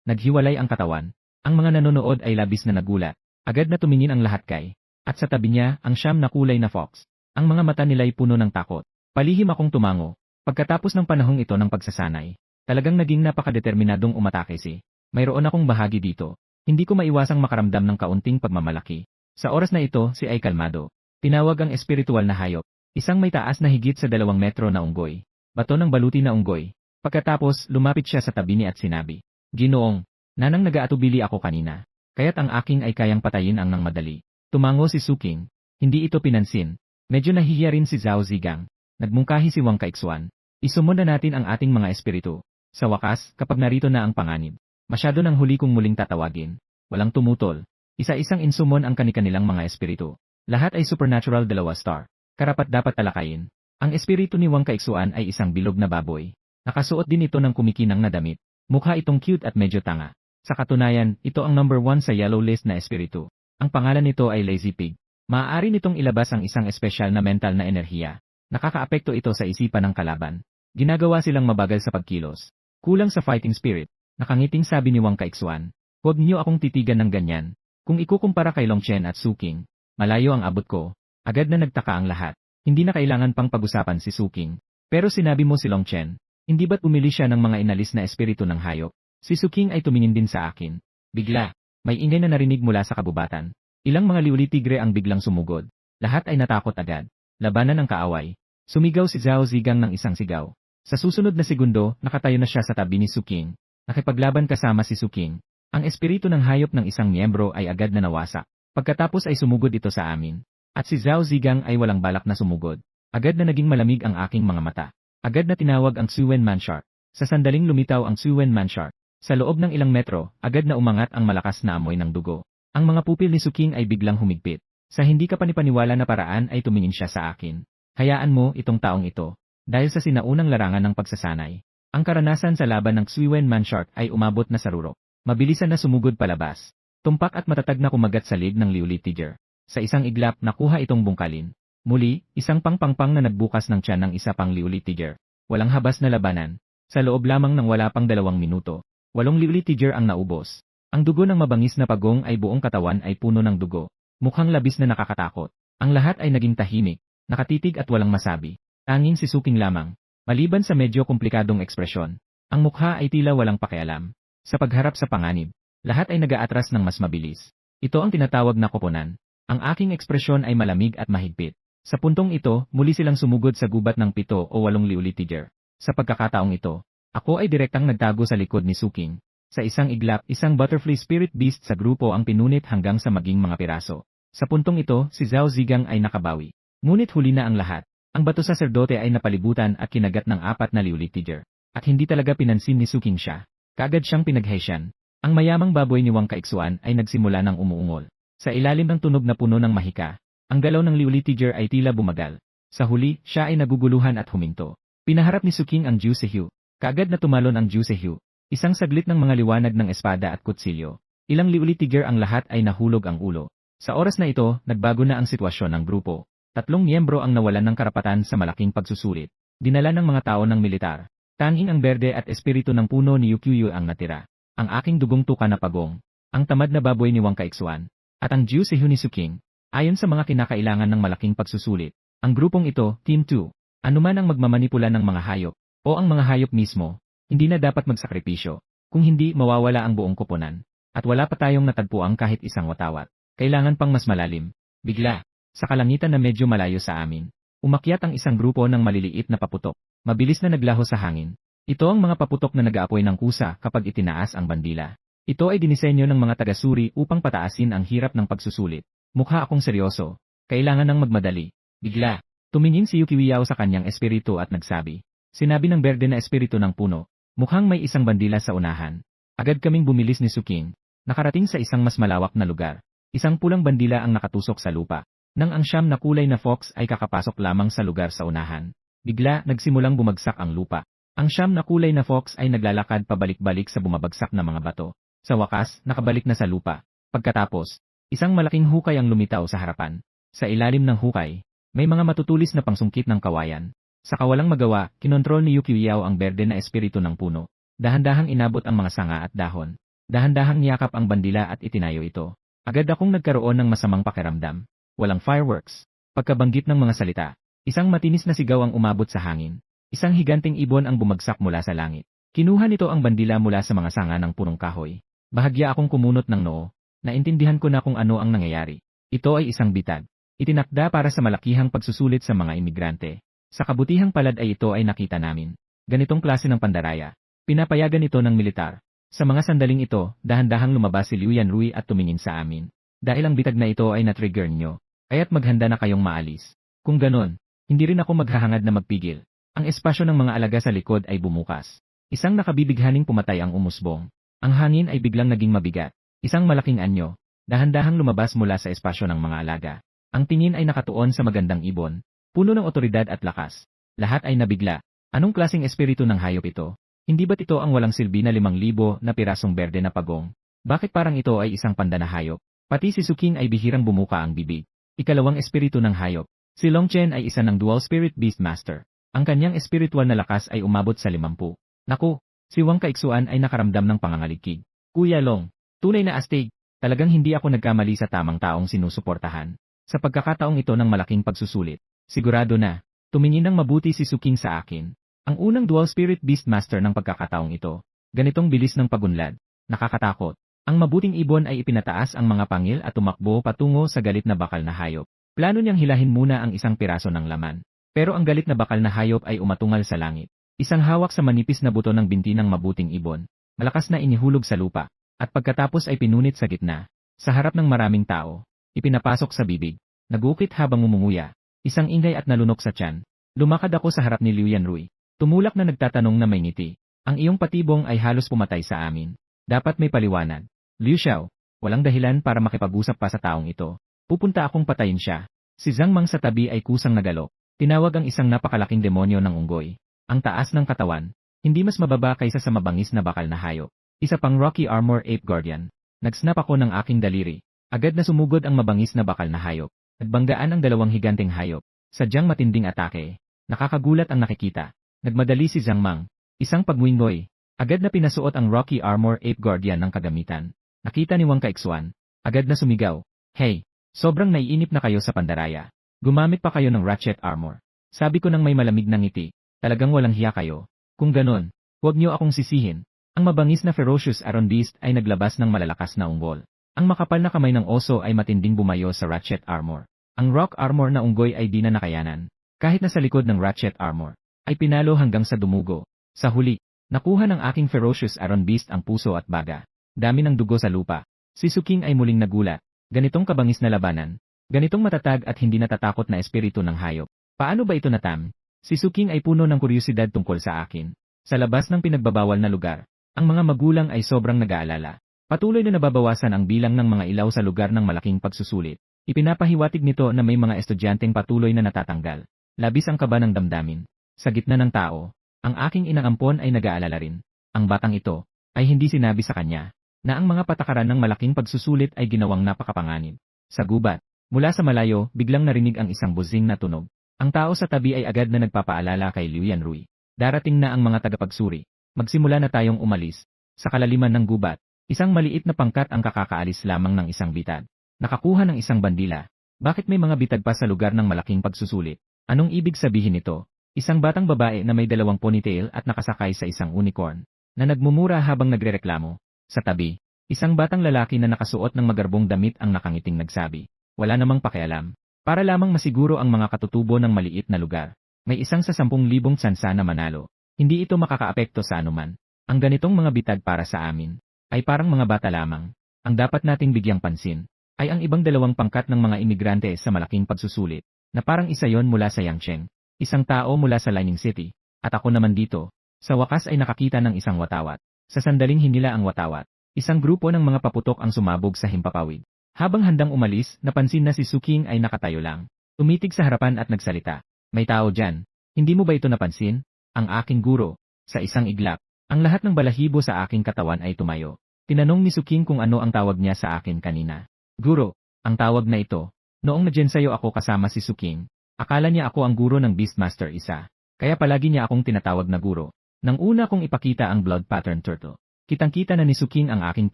naghiwalay ang katawan. Ang mga nanonood ay labis na nagulat. Agad na tumingin ang lahat kay. At sa tabi niya, ang siyam na kulay na fox. Ang mga mata nila'y puno ng takot. Palihim akong tumango. Pagkatapos ng panahong ito ng pagsasanay, talagang naging napakadeterminadong umatake si. Mayroon akong bahagi dito. Hindi ko maiwasang makaramdam ng kaunting pagmamalaki. Sa oras na ito, si ay kalmado. Tinawag ang espiritual na hayop. Isang may taas na higit sa 2 metro na unggoy. Bato ng baluti na unggoy. Pagkatapos, lumapit siya sa tabi ni at sinabi, Ginoong, nanang nag-aatubili ako kanina. Kaya't ang aking ay kayang patayin ang nang madali. Tumango si Suking. Hindi ito pinansin. Medyo nahihiya rin si Zhao Zigang. Nagmungkahi si Wang Kaiksuan. Isummon na natin ang ating mga espiritu. Sa wakas, kapag narito na ang panganib, masyado nang huli kong muling tatawagin. Walang tumutol. Isa-isang insumon ang kanilang mga espiritu. Lahat ay supernatural 2-star. Karapat dapat talakayin. Ang espiritu ni Wang Kaiksuan ay isang bilog na baboy. Nakasuot din ito ng kumikinang na damit. Mukha itong cute at medyo tanga. Sa katunayan, ito ang number 1 sa yellow list na espiritu. Ang pangalan nito ay Lazy Pig. Maaari nitong ilabas ang isang espesyal na mental na enerhiya. Nakakaapekto ito sa isipan ng kalaban. Ginagawa silang mabagal sa pagkilos. Kulang sa fighting spirit. Nakangiting sabi ni Wang Kaiksuan. Huwag niyo akong titigan ng ganyan. Kung ikukumpara kay Long Chen at Suking, malayo ang abot ko. Agad na nagtaka ang lahat. Hindi na kailangan pang pag-usapan si Suking. Pero sinabi mo si Long Chen. Hindi ba't umili siya ng mga inalis na espiritu ng hayop? Si Suking ay tumingin din sa akin. Bigla, may ingay na narinig mula sa kabubatan. Ilang mga liuli tigre ang biglang sumugod. Lahat ay natakot agad. Labanan ng kaaway. Sumigaw si Zhao Zigang ng isang sigaw. Sa susunod na segundo, nakatayo na siya sa tabi ni Suking. Nakipaglaban kasama si Suking. Ang espiritu ng hayop ng isang miyembro ay agad na nawasak. Pagkatapos ay sumugod ito sa amin. At si Zhao Zigang ay walang balak na sumugod. Agad na naging malamig ang aking mga mata. Agad na tinawag ang Suwen Man Shark. Sa sandaling lumitaw ang Suwen Man Shark. Sa loob ng ilang metro, agad na umangat ang malakas na amoy ng dugo. Ang mga pupil ni Suking ay biglang humigpit. Sa hindi kapanipaniwala na paraan ay tumingin siya sa akin. Hayaan mo itong taong ito. Dahil sa sinaunang larangan ng pagsasanay. Ang karanasan sa laban ng Suwen Man Shark ay umabot na sa rurok. Mabilisan na sumugod palabas. Tumpak at matatag na kumagat sa lig ng liuli tiger. Sa isang iglap nakuha itong bungkalin. Muli, isang pangpangpang na nagbukas ng tiyan ng isa pang liuli tiger. Walang habas na labanan. Sa loob lamang ng wala pang 2 minuto, 8 liuli tiger ang naubos. Ang dugo ng mabangis na pagong ay buong katawan ay puno ng dugo. Mukhang labis na nakakatakot. Ang lahat ay naging tahimik, nakatitig at walang masabi. Tanging si Suking lamang. Maliban sa medyo komplikadong ekspresyon, ang mukha ay tila walang pakialam. Sa pagharap sa panganib, lahat ay nag-aatras ng mas mabilis. Ito ang tinatawag na koponan. Ang aking ekspresyon ay malamig at mahigpit. Sa puntong ito, muli silang sumugod sa gubat ng 7 o 8 liuli tiger. Sa pagkakataong ito, ako ay direktang nagtago sa likod ni Suking. Sa isang iglap, isang butterfly spirit beast sa grupo ang pinunit hanggang sa maging mga piraso. Sa puntong ito, si Zhao Zigang ay nakabawi. Ngunit huli na ang lahat. Ang bato saserdote ay napalibutan at kinagat ng 4 na liuli tiger. At hindi talaga pinansin ni Suking siya. Kaagad siyang pinaghaysyan. Ang mayamang baboy ni Wang Kaiksuan ay nagsimula ng umuungol. Sa ilalim ng tunog na puno ng mahika, ang galaw ng liuli tiger ay tila bumagal. Sa huli, siya ay naguguluhan at huminto. Pinaharap ni Suking ang Jiu Sehyu. Kaagad na tumalon ang Jusehyu. Isang saglit ng mga liwanag ng espada at kutsilyo. Ilang liuli-tiger ang lahat ay nahulog ang ulo. Sa oras na ito, nagbago na ang sitwasyon ng grupo. 3 miyembro ang nawalan ng karapatan sa malaking pagsusulit. Dinala ng mga tao ng militar. Tanging ang berde at espiritu ng puno ni Ukyuyu ang natira. Ang aking dugong tuka na pagong. Ang tamad na baboy ni Wang Kaixuan. At ang Jusehyu ni Suking. Ayon sa mga kinakailangan ng malaking pagsusulit. Ang grupong ito, Team 2. Anuman ang magmamanipula ng mga hayop. O ang mga hayop mismo. Hindi na dapat magsakripisyo. Kung hindi, mawawala ang buong koponan. At wala pa tayong natagpuang kahit isang watawat. Kailangan pang mas malalim. Bigla, sa kalangitan na medyo malayo sa amin, umakyat ang isang grupo ng maliliit na paputok. Mabilis na naglaho sa hangin. Ito ang mga paputok na nag-aapoy ng kusa kapag itinaas ang bandila. Ito ay dinisenyo ng mga taga-suri upang pataasin ang hirap ng pagsusulit. Mukha akong seryoso. Kailangan ng magmadali. Bigla, tumingin si Yukiwiyao sa kanyang espiritu at nagsabi. Sinabi ng berde na espiritu ng puno. Mukhang may isang bandila sa unahan. Agad kaming bumilis ni Suking. Nakarating sa isang mas malawak na lugar. Isang pulang bandila ang nakatusok sa lupa. Nang ang siyam na kulay na fox ay kakapasok lamang sa lugar sa unahan. Bigla, nagsimulang bumagsak ang lupa. Ang siyam na kulay na fox ay naglalakad pabalik-balik sa bumabagsak na mga bato. Sa wakas, nakabalik na sa lupa. Pagkatapos, isang malaking hukay ang lumitaw sa harapan. Sa ilalim ng hukay, may mga matutulis na pangsungkit ng kawayan. Sa kawalang magawa, kinontrol ni Yukiwiyao ang berde na espiritu ng puno. Dahan-dahang inabot ang mga sanga at dahon. Dahan-dahang niyakap ang bandila at itinayo ito. Agad akong nagkaroon ng masamang pakiramdam. Walang fireworks. Pagkabanggit ng mga salita, isang matinis na sigaw ang umabot sa hangin. Isang higanting ibon ang bumagsak mula sa langit. Kinuha nito ang bandila mula sa mga sanga ng punong kahoy. Bahagya akong kumunot ng noo. Naintindihan ko na kung ano ang nangyayari. Ito ay isang bitag. Itinakda para sa malakihang pagsusulit sa mga imigrante. Sa kabutihang palad ay ito ay nakita namin. Ganitong klase ng pandaraya. Pinapayagan ito ng militar. Sa mga sandaling ito, dahan-dahang lumabas si Liu Yanrui at tumingin sa amin. Dahil ang bitag na ito ay na-trigger nyo, kaya't maghanda na kayong maalis. Kung ganon, hindi rin ako maghahangad na magpigil. Ang espasyo ng mga alaga sa likod ay bumukas. Isang nakabibighaning pumatay ang umusbong. Ang hangin ay biglang naging mabigat. Isang malaking anyo, dahan-dahang lumabas mula sa espasyo ng mga alaga. Ang tingin ay nakatuon sa magandang ibon. Puno ng otoridad at lakas. Lahat ay nabigla. Anong klaseng espiritu ng hayop ito? Hindi ba't ito ang walang silbi na 5,000 na pirasong berde na pagong? Bakit parang ito ay isang panda na hayop? Pati si Suking ay bihirang bumuka ang bibig. Ikalawang espiritu ng hayop. Si Longchen ay isa ng dual spirit beast master. Ang kanyang espiritual na lakas ay umabot sa 50. Naku, si Wang Kaixuan ay nakaramdam ng pangangalikig. Kuya Long, tunay na astig. Talagang hindi ako nagkamali sa tamang taong sinusuportahan. Sa pagkakataong ito ng malaking pagsusulit. Sigurado na, tumingin ng mabuti si Suking sa akin. Ang unang dual spirit beast master ng pagkakataong ito. Ganitong bilis ng pagunlad. Nakakatakot. Ang mabuting ibon ay ipinataas ang mga pangil at tumakbo patungo sa galit na bakal na hayop. Plano niyang hilahin muna ang isang piraso ng laman. Pero ang galit na bakal na hayop ay umatungal sa langit. Isang hawak sa manipis na buto ng binti ng mabuting ibon. Malakas na inihulog sa lupa. At pagkatapos ay pinunit sa gitna. Sa harap ng maraming tao. Ipinapasok sa bibig. Nagukit habang umunguya. Isang ingay at nalunok sa tiyan. Lumakad ako sa harap ni Liu Yanrui. Tumulak na nagtatanong na may ngiti. Ang iyong patibong ay halos pumatay sa amin. Dapat may paliwanag. Liu Xiao, walang dahilan para makipag-usap pa sa taong ito. Pupunta akong patayin siya. Si Zhang Mang sa tabi ay kusang nagalok. Tinawag ang isang napakalaking demonyo ng unggoy. Ang taas ng katawan. Hindi mas mababa kaysa sa mabangis na bakal na hayop. Isa pang Rocky Armor Ape Guardian. Nagsnap ako ng aking daliri. Agad na sumugod ang mabangis na bakal na hayop. Nagbanggaan ang dalawang higanteng hayop. Sadyang matinding atake. Nakakagulat ang nakikita. Nagmadali si Zhang Mang. Isang pagwingoy. Agad na pinasuot ang Rocky Armor Ape Guardian ng kagamitan. Nakita ni Wang Kaixuan. Agad na sumigaw. Hey, sobrang naiinip na kayo sa pandaraya. Gumamit pa kayo ng Ratchet Armor. Sabi ko nang may malamig na ngiti. Talagang walang hiya kayo. Kung ganon, huwag niyo akong sisihin. Ang mabangis na Ferocious Aron Beast ay naglabas ng malalakas na unggol. Ang makapal na kamay ng oso ay matinding bumayo sa Ratchet Armor. Ang Rock Armor na unggoy ay di na nakayanan. Kahit na sa likod ng Ratchet Armor, ay pinalo hanggang sa dumugo. Sa huli, nakuha ng aking Ferocious Aron Beast ang puso at baga. Dami ng dugo sa lupa. Si Suking ay muling nagulat. Ganitong kabangis na labanan. Ganitong matatag at hindi natatakot na espiritu ng hayop. Paano ba ito natam? Si Suking ay puno ng kuryosidad tungkol sa akin. Sa labas ng pinagbabawal na lugar, ang mga magulang ay sobrang nag-aalala. Patuloy na nababawasan ang bilang ng mga ilaw sa lugar ng malaking pagsusulit. Ipinapahiwatig nito na may mga estudyanteng patuloy na natatanggal. Labis ang kaba ng damdamin. Sa gitna ng tao, Ang aking inaampon ay nag-aalala rin. Ang batang ito ay hindi sinabi sa kanya na ang mga patakaran ng malaking pagsusulit ay ginawang napakapanganib. Sa gubat, mula sa malayo, biglang narinig ang isang buzing na tunog. Ang tao sa tabi ay agad na nagpapaalala kay Liu Yanrui. Darating na ang mga tagapagsuri. Magsimula na tayong umalis. Sa kalaliman ng gubat, isang maliit na pangkat ang kakakaalis lamang ng isang bitad. Nakakuha ng isang bandila. Bakit may mga bitad pa sa lugar ng malaking pagsusulit? Anong ibig sabihin nito? Isang batang babae na may 2 ponytail at nakasakay sa isang unicorn, na nagmumura habang nagrereklamo. Sa tabi, isang batang lalaki na nakasuot ng magarbong damit ang nakangiting nagsabi. Wala namang pakialam. Para lamang masiguro ang mga katutubo ng maliit na lugar. May isang sa 10,000 tsansa na manalo. Hindi ito makakaapekto sa anuman. Ang ganitong mga bitag para sa amin ay parang mga bata lamang. Ang dapat nating bigyang pansin ay ang ibang 2 pangkat ng mga imigrante sa malaking pagsusulit, na parang isa yon mula sa Yangcheng, isang tao mula sa Lining City, at ako naman dito. Sa wakas ay nakakita ng isang watawat. Sa sandaling hinila ang watawat, isang grupo ng mga paputok ang sumabog sa himpapawid. Habang handang umalis, napansin na si Suking ay nakatayo lang. Tumitig sa harapan at nagsalita. May tao dyan. Hindi mo ba ito napansin? Ang aking guro. Sa isang iglap, ang lahat ng balahibo sa aking katawan ay tumayo. Tinanong ni Suking kung ano ang tawag niya sa akin kanina. Guro, ang tawag na ito. Noong nadyensayo ako kasama si Suking, akala niya ako ang guro ng Beastmaster isa. Kaya palagi niya akong tinatawag na guro. Nang una kong ipakita ang blood pattern turtle, kitang-kita na ni Suking ang aking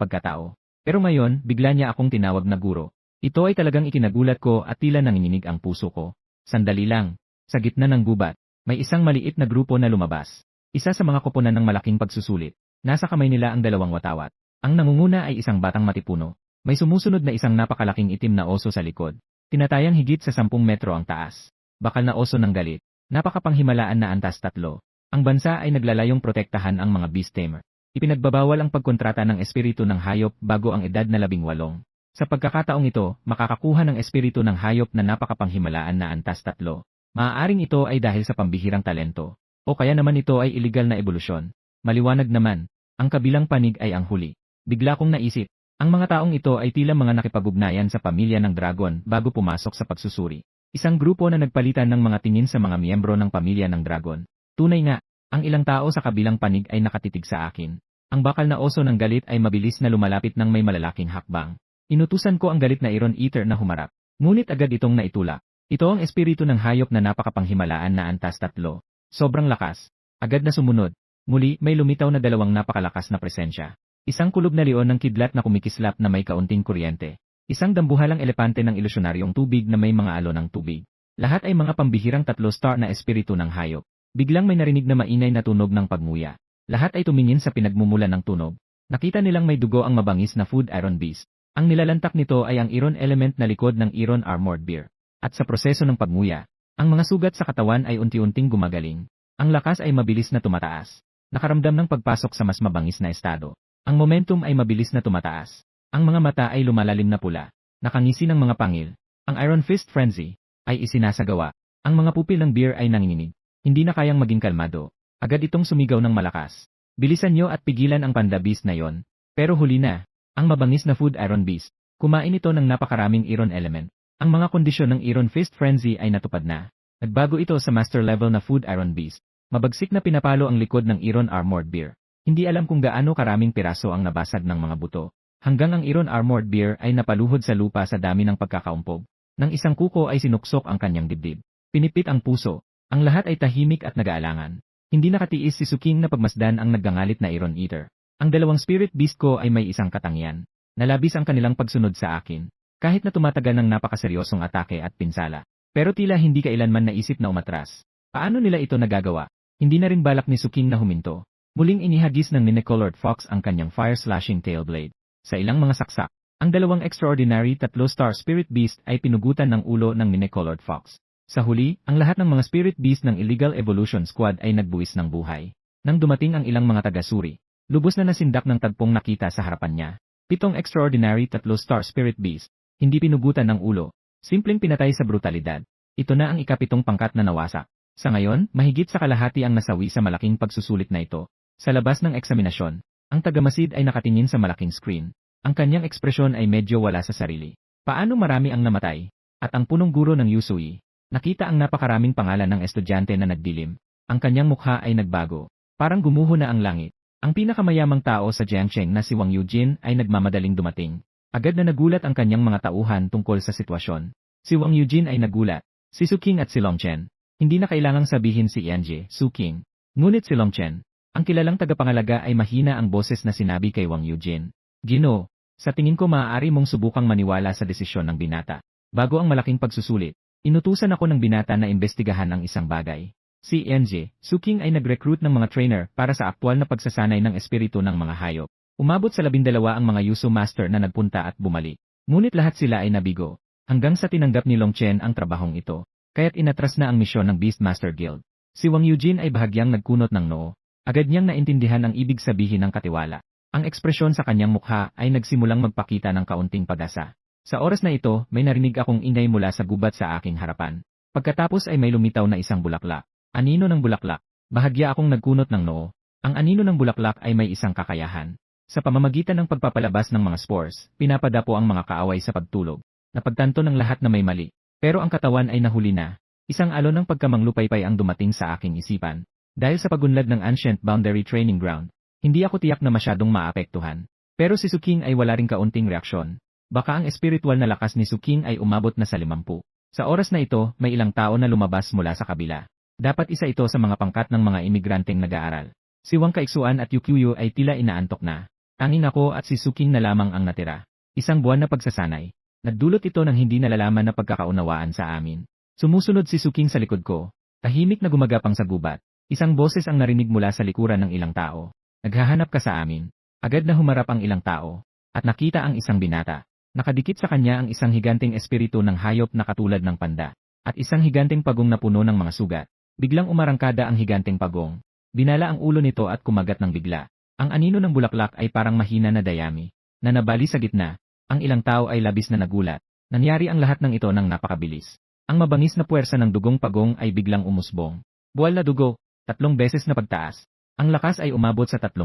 pagkatao. Pero ngayon, bigla niya akong tinawag na guro. Ito ay talagang ikinagulat ko at tila nanginginig ang puso ko. Sandali lang. Sa gitna ng gubat, may isang maliit na grupo na lumabas. Isa sa mga koponan ng malaking pagsusulit. Nasa kamay nila ang 2 watawat. Ang nangunguna ay isang batang matipuno. May sumusunod na isang napakalaking itim na oso sa likod. Tinatayang higit sa 10 metro ang taas. Bakal na oso ng galit. Napakapanghimalaan na antas 3. Ang bansa ay naglalayong protektahan ang mga beast tamer. Ipinagbabawal ang pagkontrata ng espiritu ng hayop bago ang edad na 18. Sa pagkakataong ito, makakakuha ng espiritu ng hayop na napakapanghimalaan na antas 3. Maaaring ito ay dahil sa pambihirang talento. O kaya naman ito ay iligal na ebolusyon. Maliwanag naman, ang kabilang panig ay ang huli. Bigla kong naisip, ang mga taong ito ay tila mga nakipag-ugnayan sa pamilya ng dragon bago pumasok sa pagsusuri. Isang grupo na nagpalitan ng mga tingin sa mga miyembro ng pamilya ng dragon. Tunay nga, ang ilang tao sa kabilang panig ay nakatitig sa akin. Ang bakal na oso ng galit ay mabilis na lumalapit ng may malalaking hakbang. Inutusan ko ang galit na Iron Eater na humarap. Ngunit agad itong naitulak. Ito ang espiritu ng hayop na napakapanghimalaan na antas 3. Sobrang lakas. Agad na sumunod. Muli, may lumitaw na 2 napakalakas na presensya. Isang kulob na leon ng kidlat na kumikislap na may kaunting kuryente. Isang dambuhalang elepante ng ilusyonaryong tubig na may mga alon ng tubig. Lahat ay mga pambihirang 3-star na espiritu ng hayop. Biglang may narinig na maingay na tunog ng pagnguya. Lahat ay tumingin sa pinagmumulan ng tunog. Nakita nilang may dugo ang mabangis na food iron beast. Ang nilalantak nito ay ang iron element na likod ng iron armored bear. At sa proseso ng pagnguya, ang mga sugat sa katawan ay unti-unting gumagaling. Ang lakas ay mabilis na tumataas. Nakaramdam ng pagpasok sa mas mabangis na estado. Ang momentum ay mabilis na tumataas. Ang mga mata ay lumalalim na pula. Nakangisi ng mga pangil. Ang Iron Fist Frenzy ay isinasagawa. Ang mga pupil ng bear ay nanginginig. Hindi na kayang maging kalmado. Agad itong sumigaw ng malakas. Bilisan nyo at pigilan ang panda beast na yon. Pero huli na. Ang mabangis na food iron beast. Kumain ito ng napakaraming iron element. Ang mga kondisyon ng Iron Fist Frenzy ay natupad na. Nagbago ito sa master level na food iron beast. Mabagsik na pinapalo ang likod ng iron armored bear. Hindi alam kung gaano karaming piraso ang nabasag ng mga buto. Hanggang ang iron armored bear ay napaluhod sa lupa sa dami ng pagkakaumpog. Nang isang kuko ay sinuksok ang kanyang dibdib. Pinipit ang puso. Ang lahat ay tahimik at nag-aalangan. Hindi nakatiis si Suking na pagmasdan ang naggangalit na Iron Eater. Ang 2 spirit beast ko ay may isang katangian. Nalabis ang kanilang pagsunod sa akin. Kahit na tumatagal ng napakaseryosong atake at pinsala. Pero tila hindi kailanman naisip na umatras. Paano nila ito nagagawa? Hindi na rin balak ni Suking na huminto. Muling inihagis ng Mine-Colored Fox ang kanyang fire-slashing tail blade. Sa ilang mga saksak, ang 2 extraordinary 3-star spirit beast ay pinugutan ng ulo ng Mine-Colored Fox. Sa huli, ang lahat ng mga spirit beast ng Illegal Evolution Squad ay nagbuwis ng buhay. Nang dumating ang ilang mga taga-suri, lubos na nasindak ng tagpong nakita sa harapan niya. 7 extraordinary 3-star spirit beast. Hindi pinugutan ng ulo. Simpleng pinatay sa brutalidad. Ito na ang ika-7 pangkat na nawasak. Sa ngayon, mahigit sa kalahati ang nasawi sa malaking pagsusulit na ito. Sa labas ng eksaminasyon, ang tagamasid ay nakatingin sa malaking screen. Ang kanyang ekspresyon ay medyo wala sa sarili. Paano marami ang namatay? At ang punong guro ng Yusui, nakita ang napakaraming pangalan ng estudyante na nagdilim. Ang kanyang mukha ay nagbago. Parang gumuho na ang langit. Ang pinakamayamang tao sa Jiangcheng na si Wang Yujin ay nagmamadaling dumating. Agad na nagulat ang kanyang mga tauhan tungkol sa sitwasyon. Si Wang Yujin ay nagulat. Si Su King at si Long Chen. Hindi na kailangang sabihin si Yanji, Su King. Ngunit si Long Chen, ang kilalang tagapangalaga ay mahina ang boses na sinabi kay Wang Yujin. Ginoo, sa tingin ko maaari mong subukang maniwala sa desisyon ng binata. Bago ang malaking pagsusulit, inutusan ako ng binata na imbestigahan ang isang bagay. Si NJ, Su King ay nag-recruit ng mga trainer para sa aktwal na pagsasanay ng espiritu ng mga hayop. Umabot sa 12 ang mga Yusu Master na nagpunta at bumalik. Ngunit lahat sila ay nabigo. Hanggang sa tinanggap ni Long Chen ang trabahong ito, kaya't inatras na ang misyon ng Beastmaster Guild. Si Wang Yujin ay bahagyang nagkunot ng noo. Agad niyang naintindihan ang ibig sabihin ng katiwala. Ang ekspresyon sa kanyang mukha ay nagsimulang magpakita ng kaunting pag-asa. Sa oras na ito, may narinig akong ingay mula sa gubat sa aking harapan. Pagkatapos ay may lumitaw na isang bulaklak. Anino ng bulaklak? Bahagya akong nagkunot ng noo. Ang anino ng bulaklak ay may isang kakayahan. Sa pamamagitan ng pagpapalabas ng mga spores, pinapadapo ang mga kaaway sa pagtulog. Napagtanto ng lahat na may mali. Pero ang katawan ay nahuli na. Isang alon ng pagkamanglupaypay ang dumating sa aking isipan. Dahil sa pagunlad ng Ancient Boundary Training Ground, hindi ako tiyak na masyadong maapektuhan. Pero si Su King ay wala ring kaunting reaksyon. Baka ang espiritual na lakas ni Su King ay umabot na sa 50. Sa oras na ito, may ilang tao na lumabas mula sa kabila. Dapat isa ito sa mga pangkat ng mga imigranteng nag-aaral. Si Wang Kaixuan at Yu Qiuyu ay tila inaantok na. Tanging ako at si Su King na lamang ang natira. Isang buwan na pagsasanay. Nagdulot ito ng hindi nalalaman na pagkakaunawaan sa amin. Sumusunod si Su King sa likod ko. Tahimik na gumagapang sa gubat. Isang boses ang narinig mula sa likuran ng ilang tao. Naghahanap ka sa amin. Agad na humarap ang ilang tao. At nakita ang isang binata. Nakadikit sa kanya ang isang higanteng espiritu ng hayop na katulad ng panda. At isang higanteng pagong na puno ng mga sugat. Biglang umarangkada ang higanteng pagong. Binala ang ulo nito at kumagat ng bigla. Ang anino ng bulaklak ay parang mahina na dayami, na nabali sa gitna. Ang ilang tao ay labis na nagulat. Nangyari ang lahat ng ito ng napakabilis. Ang mabangis na puwersa ng dugong pagong ay biglang umusbong. Buwal na dugo, 3 beses na pagtaas. Ang lakas ay umabot sa 3,000.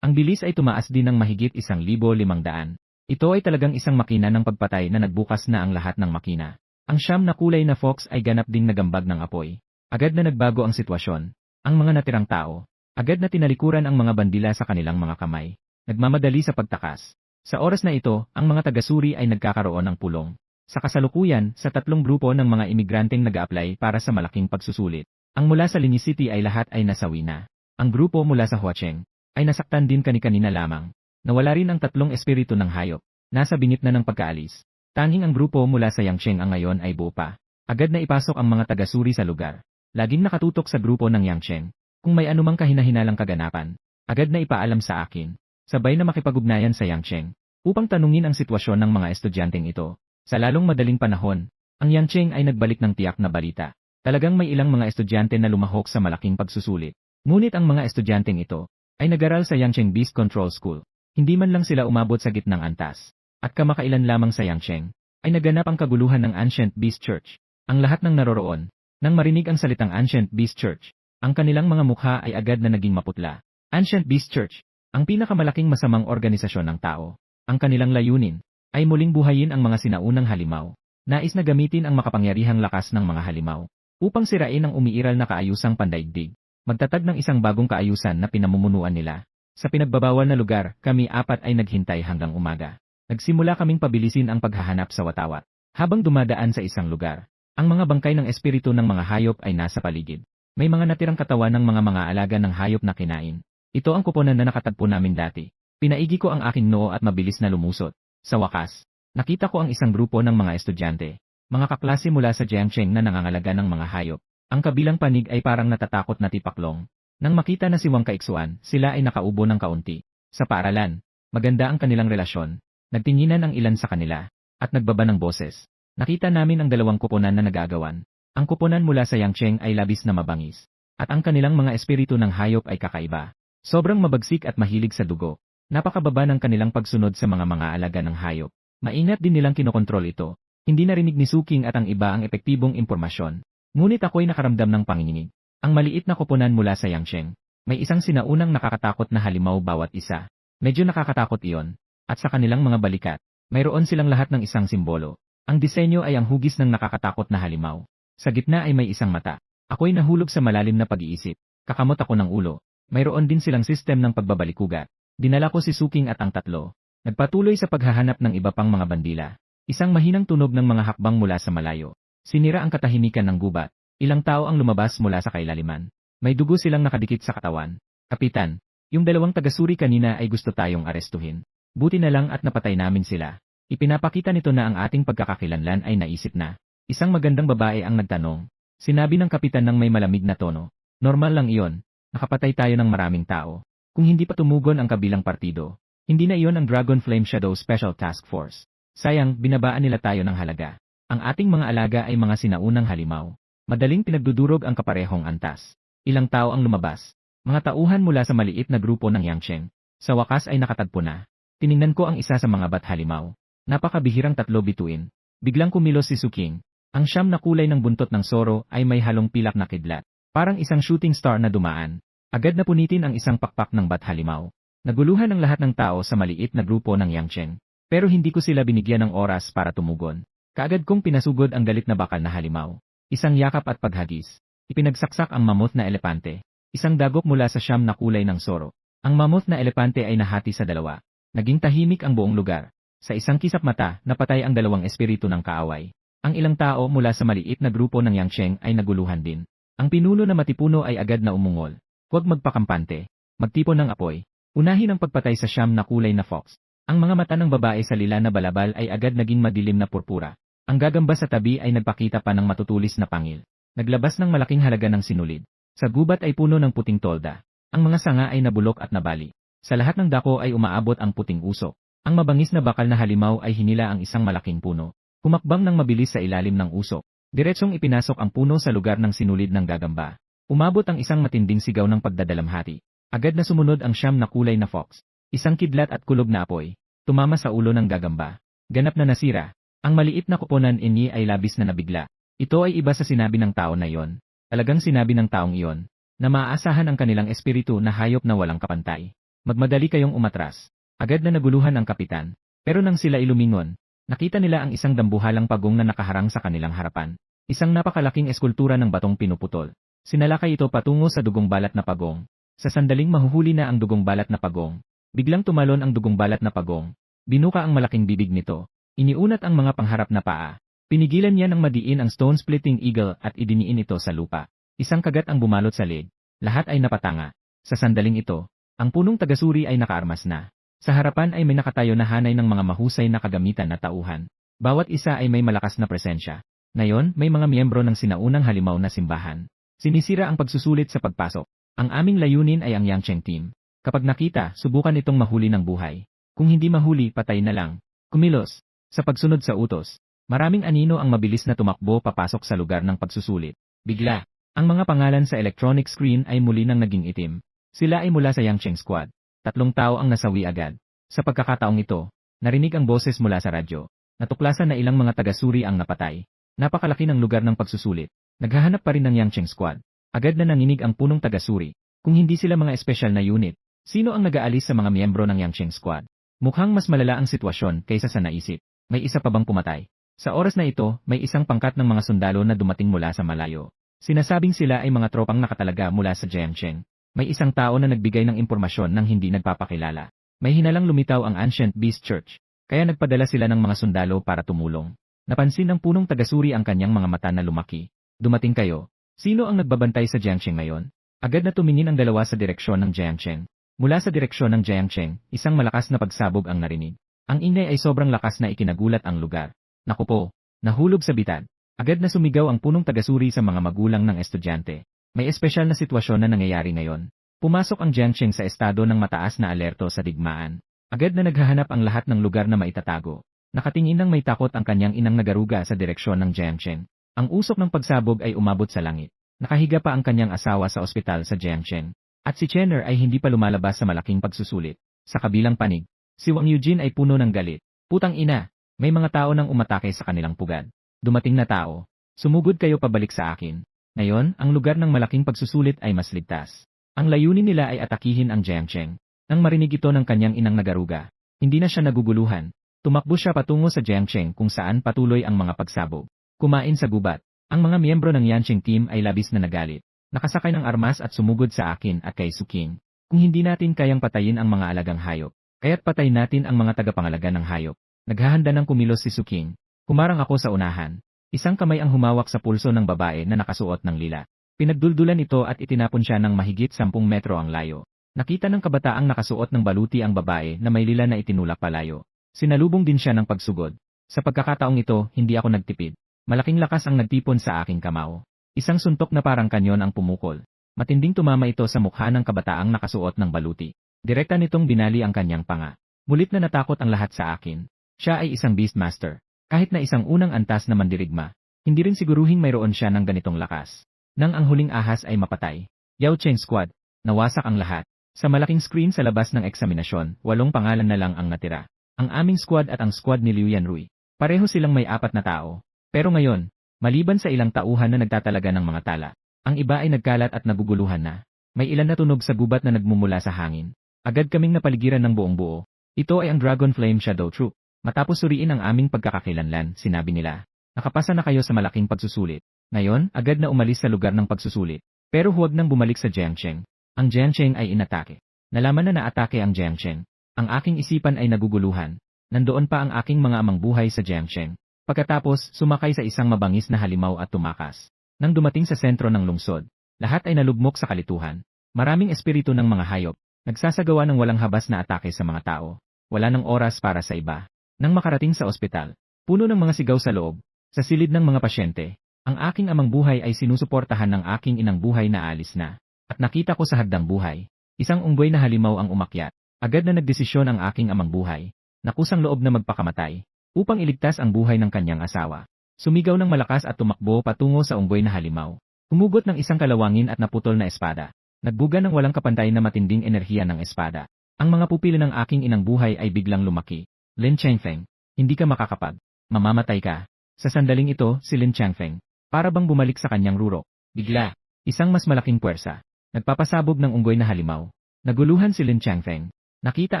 Ang bilis ay tumaas din ng mahigit 1,500. Ito ay talagang isang makina ng pagpatay na nagbukas na ang lahat ng makina. Ang siyam na kulay na fox ay ganap ding nagambag ng apoy. Agad na nagbago ang sitwasyon. Ang mga natirang tao, agad na tinalikuran ang mga bandila sa kanilang mga kamay. Nagmamadali sa pagtakas. Sa oras na ito, ang mga taga-suri ay nagkakaroon ng pulong. Sa kasalukuyan, sa 3 grupo ng mga imigranteng nag-a-apply para sa malaking pagsusulit. Ang mula sa Linyi City ay lahat ay nasawi na. Ang grupo mula sa Huacheng ay nasaktan din kani-kanina lamang. Nawala rin ang 3 espiritu ng hayop. Nasa bingit na ng pagkaalis. Tanging ang grupo mula sa Yangcheng ang ngayon ay buo pa. Agad na ipasok ang mga taga-suri sa lugar. Laging nakatutok sa grupo ng Yangcheng. Kung may anumang kahina-hinalang kaganapan, agad na ipaalam sa akin. Sabay na makipag-ugnayan sa Yangcheng, upang tanungin ang sitwasyon ng mga estudyanteng ito. Sa lalong madaling panahon, ang Yangcheng ay nagbalik ng tiyak na balita. Talagang may ilang mga estudyante na lumahok sa malaking pagsusulit. Ngunit ang mga estudyanteng ito ay nag-aral sa Yangcheng Beast Control School. Hindi man lang sila umabot sa gitnang antas. At kamakailan lamang sa Yangcheng ay naganap ang kaguluhan ng Ancient Beast Church. Ang lahat ng naroroon, nang marinig ang salitang Ancient Beast Church, ang kanilang mga mukha ay agad na naging maputla. Ancient Beast Church, ang pinakamalaking masamang organisasyon ng tao. Ang kanilang layunin ay muling buhayin ang mga sinaunang halimaw. Nais na gamitin ang makapangyarihang lakas ng mga halimaw upang sirain ang umiiral na kaayusang pandaigdig. Magtatag ng isang bagong kaayusan na pinamumunuan nila. Sa pinagbabawal na lugar, kami 4 ay naghintay hanggang umaga. Nagsimula kaming pabilisin ang paghahanap sa watawat. Habang dumadaan sa isang lugar, ang mga bangkay ng espiritu ng mga hayop ay nasa paligid. May mga natirang katawan ng mga alaga ng hayop na kinain. Ito ang kuponan na nakatagpo namin dati. Pinaigi ko ang aking noo at mabilis na lumusot. Sa wakas, nakita ko ang isang grupo ng mga estudyante. Mga kaklase mula sa Jiangcheng na nangangalaga ng mga hayop. Ang kabilang panig ay parang natatakot na tipaklong. Nang makita na si Wang Kaixuan, sila ay nakaubo ng kaunti. Sa paaralan, maganda ang kanilang relasyon. Nagtinginan ang ilan sa kanila, at nagbaba ng boses. Nakita namin ang 2 kuponan na nagagawan. Ang kuponan mula sa Yangcheng ay labis na mabangis. At ang kanilang mga espiritu ng hayop ay kakaiba. Sobrang mabagsik at mahilig sa dugo. Napakababa ng kanilang pagsunod sa mga alaga ng hayop. Maingat din nilang kinokontrol ito. Hindi narinig ni Su King at ang iba ang epektibong impormasyon. Ngunit ako'y nakaramdam ng panginginig. Ang maliit na kuponan mula sa Yangcheng. May isang sinaunang nakakatakot na halimaw bawat isa. Medyo nakakatakot iyon. At sa kanilang mga balikat, mayroon silang lahat ng isang simbolo. Ang disenyo ay ang hugis ng nakakatakot na halimaw. Sa gitna ay may isang mata. Ako'y nahulog sa malalim na pag-iisip. Kakamot ako ng ulo. Mayroon din silang sistem ng pagbabalikugat. Dinala ko si Suking at ang tatlo. Nagpatuloy sa paghahanap ng iba pang mga bandila. Isang mahinang tunog ng mga hakbang mula sa malayo. Sinira ang katahimikan ng gubat. Ilang tao ang lumabas mula sa kailaliman. May dugo silang nakadikit sa katawan. Kapitan, yung dalawang tagasuri kanina ay gusto tayong arestuhin. Buti na lang at napatay namin sila. Ipinapakita nito na ang ating pagkakakilanlan ay naisip na. Isang magandang babae ang nagtanong. Sinabi ng kapitan ng may malamig na tono. Normal lang iyon. Nakapatay tayo ng maraming tao. Kung hindi pa tumugon ang kabilang partido, hindi na iyon ang Dragon Flame Shadow Special Task Force. Sayang, binabaan nila tayo ng halaga. Ang ating mga alaga ay mga sinaunang halimaw. Madaling pinagdudurog ang kaparehong antas. Ilang tao ang lumabas. Mga tauhan mula sa maliit na grupo ng Yangcheng. Sa wakas ay nakatagpo na. Tiningnan ko ang isa sa mga bat-halimaw. Napakabihirang tatlo bituin. Biglang kumilos si Suking. Ang siyam na kulay ng buntot ng Soro ay may halong pilak na kidlat. Parang isang shooting star na dumaan. Agad na punitin ang isang pakpak ng bat-halimaw. Naguluhan ang lahat ng tao sa maliit na grupo ng Yangcheng. Pero hindi ko sila binigyan ng oras para tumugon. Kaagad kong pinasugod ang galit na bakal na halimaw. Isang yakap at paghagis. Ipinagsaksak ang mammoth na elepante. Isang dagok mula sa siyam na kulay ng Soro. Ang mammoth na elepante ay nahati sa dalawa. Naging tahimik ang buong lugar. Sa isang kisap mata, napatay ang dalawang espiritu ng kaaway. Ang ilang tao mula sa maliit na grupo ng Yangcheng ay naguluhan din. Ang pinuno na matipuno ay agad na umungol. Huwag magpakampante. Magtipon ng apoy. Unahin ang pagpatay sa siyam na kulay na fox. Ang mga mata ng babae sa lila na balabal ay agad naging madilim na purpura. Ang gagamba sa tabi ay nagpakita pa ng matutulis na pangil. Naglabas ng malaking halaga ng sinulid. Sa gubat ay puno ng puting tolda. Ang mga sanga ay nabulok at nabali. Sa lahat ng dako ay umaabot ang puting usok. Ang mabangis na bakal na halimaw ay hinila ang isang malaking puno. Humakbang ng mabilis sa ilalim ng usok. Diretsong ipinasok ang puno sa lugar ng sinulid ng gagamba. Umabot ang isang matinding sigaw ng pagdadalamhati. Agad na sumunod ang siyam na kulay na fox. Isang kidlat at kulog na apoy. Tumama sa ulo ng gagamba. Ganap na nasira. Ang maliit na kuponan inyi ay labis na nabigla. Ito ay iba sa sinabi ng tao na iyon. Talagang sinabi ng taong iyon, na maaasahan ang kanilang espiritu na hayop na walang kapantay. Magmadali kayong umatras. Agad na naguluhan ang kapitan. Pero nang sila ilumingon, nakita nila ang isang dambuhalang pagong na nakaharang sa kanilang harapan. Isang napakalaking eskultura ng batong pinuputol. Sinalakay ito patungo sa dugong balat na pagong. Sa sandaling mahuhuli na ang dugong balat na pagong, biglang tumalon ang dugong balat na pagong. Binuka ang malaking bibig nito. Iniunat ang mga pangharap na paa. Pinigilan niya ng madiin ang stone-splitting eagle at idiniin ito sa lupa. Isang kagat ang bumalot sa leg. Lahat ay napatanga. Sa sandaling ito, ang punong tagasuri ay nakaarmas na. Sa harapan ay may nakatayo na hanay ng mga mahusay na kagamitan na tauhan. Bawat isa ay may malakas na presensya. Ngayon, may mga miyembro ng sinaunang halimaw na simbahan. Sinisira ang pagsusulit sa pagpasok. Ang aming layunin ay ang Yangcheng team. Kapag nakita, subukan itong mahuli ng buhay. Kung hindi mahuli, patay na lang. Kumilos. Sa pagsunod sa utos, maraming anino ang mabilis na tumakbo papasok sa lugar ng pagsusulit. Bigla, ang mga pangalan sa electronic screen ay muli nang naging itim. Sila ay mula sa Yangcheng squad. 3 tao ang nasawi agad. Sa pagkakataong ito, narinig ang boses mula sa radyo. Natuklasan na ilang mga tagasuri ang napatay. Napakalaki ng lugar ng pagsusulit. Naghahanap pa rin ng Yangcheng squad. Agad na nanginig ang punong tagasuri. Kung hindi sila mga espesyal na unit, sino ang nag-aalis sa mga miyembro ng Yangcheng squad? Mukhang mas malala ang sitwasyon kaysa sa naisip. May isa pa bang pumatay? Sa oras na ito, may isang pangkat ng mga sundalo na dumating mula sa malayo. Sinasabing sila ay mga tropang nakatalaga mula sa Jiangcheng. May isang tao na nagbigay ng impormasyon nang hindi nagpapakilala. May hinalang lumitaw ang Ancient Beast Church, kaya nagpadala sila ng mga sundalo para tumulong. Napansin ng punong tagasuri ang kanyang mga mata na lumaki. Dumating kayo. Sino ang nagbabantay sa Jiangcheng ngayon? Agad na tumingin ang dalawa sa direksyon ng Jiangcheng. Mula sa direksyon ng Jiangcheng, isang malakas na pagsabog ang narinig. Ang ingay ay sobrang lakas na ikinagulat ang lugar. Naku po, nahulog sa bitad. Agad na sumigaw ang punong tagasuri sa mga magulang ng estudyante. May espesyal na sitwasyon na nangyayari ngayon. Pumasok ang Jiangcheng sa estado ng mataas na alerto sa digmaan. Agad na naghahanap ang lahat ng lugar na maitatago. Nakatingin ng may takot ang kanyang inang nagaruga sa direksyon ng Jiangcheng. Ang usok ng pagsabog ay umabot sa langit. Nakahiga pa ang kanyang asawa sa ospital sa Jiangcheng. At si Chenner ay hindi pa lumalabas sa malaking pagsusulit. Sa kabilang panig, si Wang Eugene ay puno ng galit. Putang ina, may mga tao nang umatake sa kanilang pugad. Dumating na tao. Sumugod kayo pabalik sa akin. Ngayon, ang lugar ng malaking pagsusulit ay mas ligtas. Ang layunin nila ay atakihin ang Jiangcheng. Nang marinig ito ng kanyang inang nagaruga, hindi na siya naguguluhan. Tumakbo siya patungo sa Jiangcheng kung saan patuloy ang mga pagsabog. Kumain sa gubat. Ang mga miyembro ng Yanqing team ay labis na nagalit. Nakasakay ng armas at sumugod sa akin at kay Suking. Kung hindi natin kayang patayin ang mga alagang hayop, kaya't patay natin ang mga tagapangalaga ng hayop. Naghahanda ng kumilos si Suking. Humarang ako sa unahan. Isang kamay ang humawak sa pulso ng babae na nakasuot ng lila. Pinagduldulan ito at itinapon siya ng mahigit 10 metro ang layo. Nakita ng kabataang nakasuot ng baluti ang babae na may lila na itinulak palayo. Sinalubong din siya ng pagsugod. Sa pagkakataong ito, hindi ako nagtipid. Malaking lakas ang nagtipon sa aking kamao. Isang suntok na parang kanyon ang pumukol. Matinding tumama ito sa mukha ng kabataang nakasuot ng baluti. Direkta nitong binali ang kanyang panga. Mulit na natakot ang lahat sa akin. Siya ay isang Beastmaster. Kahit na isang unang antas na mandirigma, hindi rin siguruhin mayroon siya ng ganitong lakas. Nang ang huling ahas ay mapatay, Yao Cheng Squad, nawasak ang lahat. Sa malaking screen sa labas ng eksaminasyon, 8 pangalan na lang ang natira. Ang aming squad at ang squad ni Liu Yanrui. Pareho silang may 4 na tao. Pero ngayon, maliban sa ilang tauhan na nagtatalaga ng mga tala, ang iba ay nagkalat at naguguluhan na. May ilan na tunog sa gubat na nagmumula sa hangin. Agad kaming napaligiran ng buong buo. Ito ay ang Dragon Flame Shadow Troop. Matapos suriin ang aming pagkakakilanlan, sinabi nila, nakapasa na kayo sa malaking pagsusulit. Ngayon, agad na umalis sa lugar ng pagsusulit. Pero huwag nang bumalik sa Jiangcheng. Ang Jiangcheng ay inatake. Nalaman na naatake ang Jiangcheng. Ang aking isipan ay naguguluhan. Nandoon pa ang aking mga amang buhay sa Jiangcheng. Pagkatapos, sumakay sa isang mabangis na halimaw at tumakas. Nang dumating sa sentro ng lungsod, lahat ay nalugmok sa kalituhan. Maraming espiritu ng mga hayop, nagsasagawa ng walang habas na atake sa mga tao. Wala nang oras para sa iba. Nang makarating sa ospital, puno ng mga sigaw sa loob, sa silid ng mga pasyente, ang aking amang buhay ay sinusuportahan ng aking inang buhay na alis na. At nakita ko sa hagdang buhay, isang unggoy na halimaw ang umakyat. Agad na nagdesisyon ang aking amang buhay, nakusang loob na magpakamatay, upang iligtas ang buhay ng kanyang asawa. Sumigaw ng malakas at tumakbo patungo sa unggoy na halimaw. Humugot ng isang kalawangin at naputol na espada. Nagbuga ng walang kapantay na matinding enerhiya ng espada. Ang mga pupilo ng aking inang buhay ay biglang lumaki. Lin Changfeng, hindi ka makakapag. Mamamatay ka. Sa sandaling ito, si Lin Changfeng, para bang bumalik sa kanyang rurok. Bigla, isang mas malaking puwersa. Nagpapasabog ng unggoy na halimaw. Naguluhan si Lin Changfeng. Nakita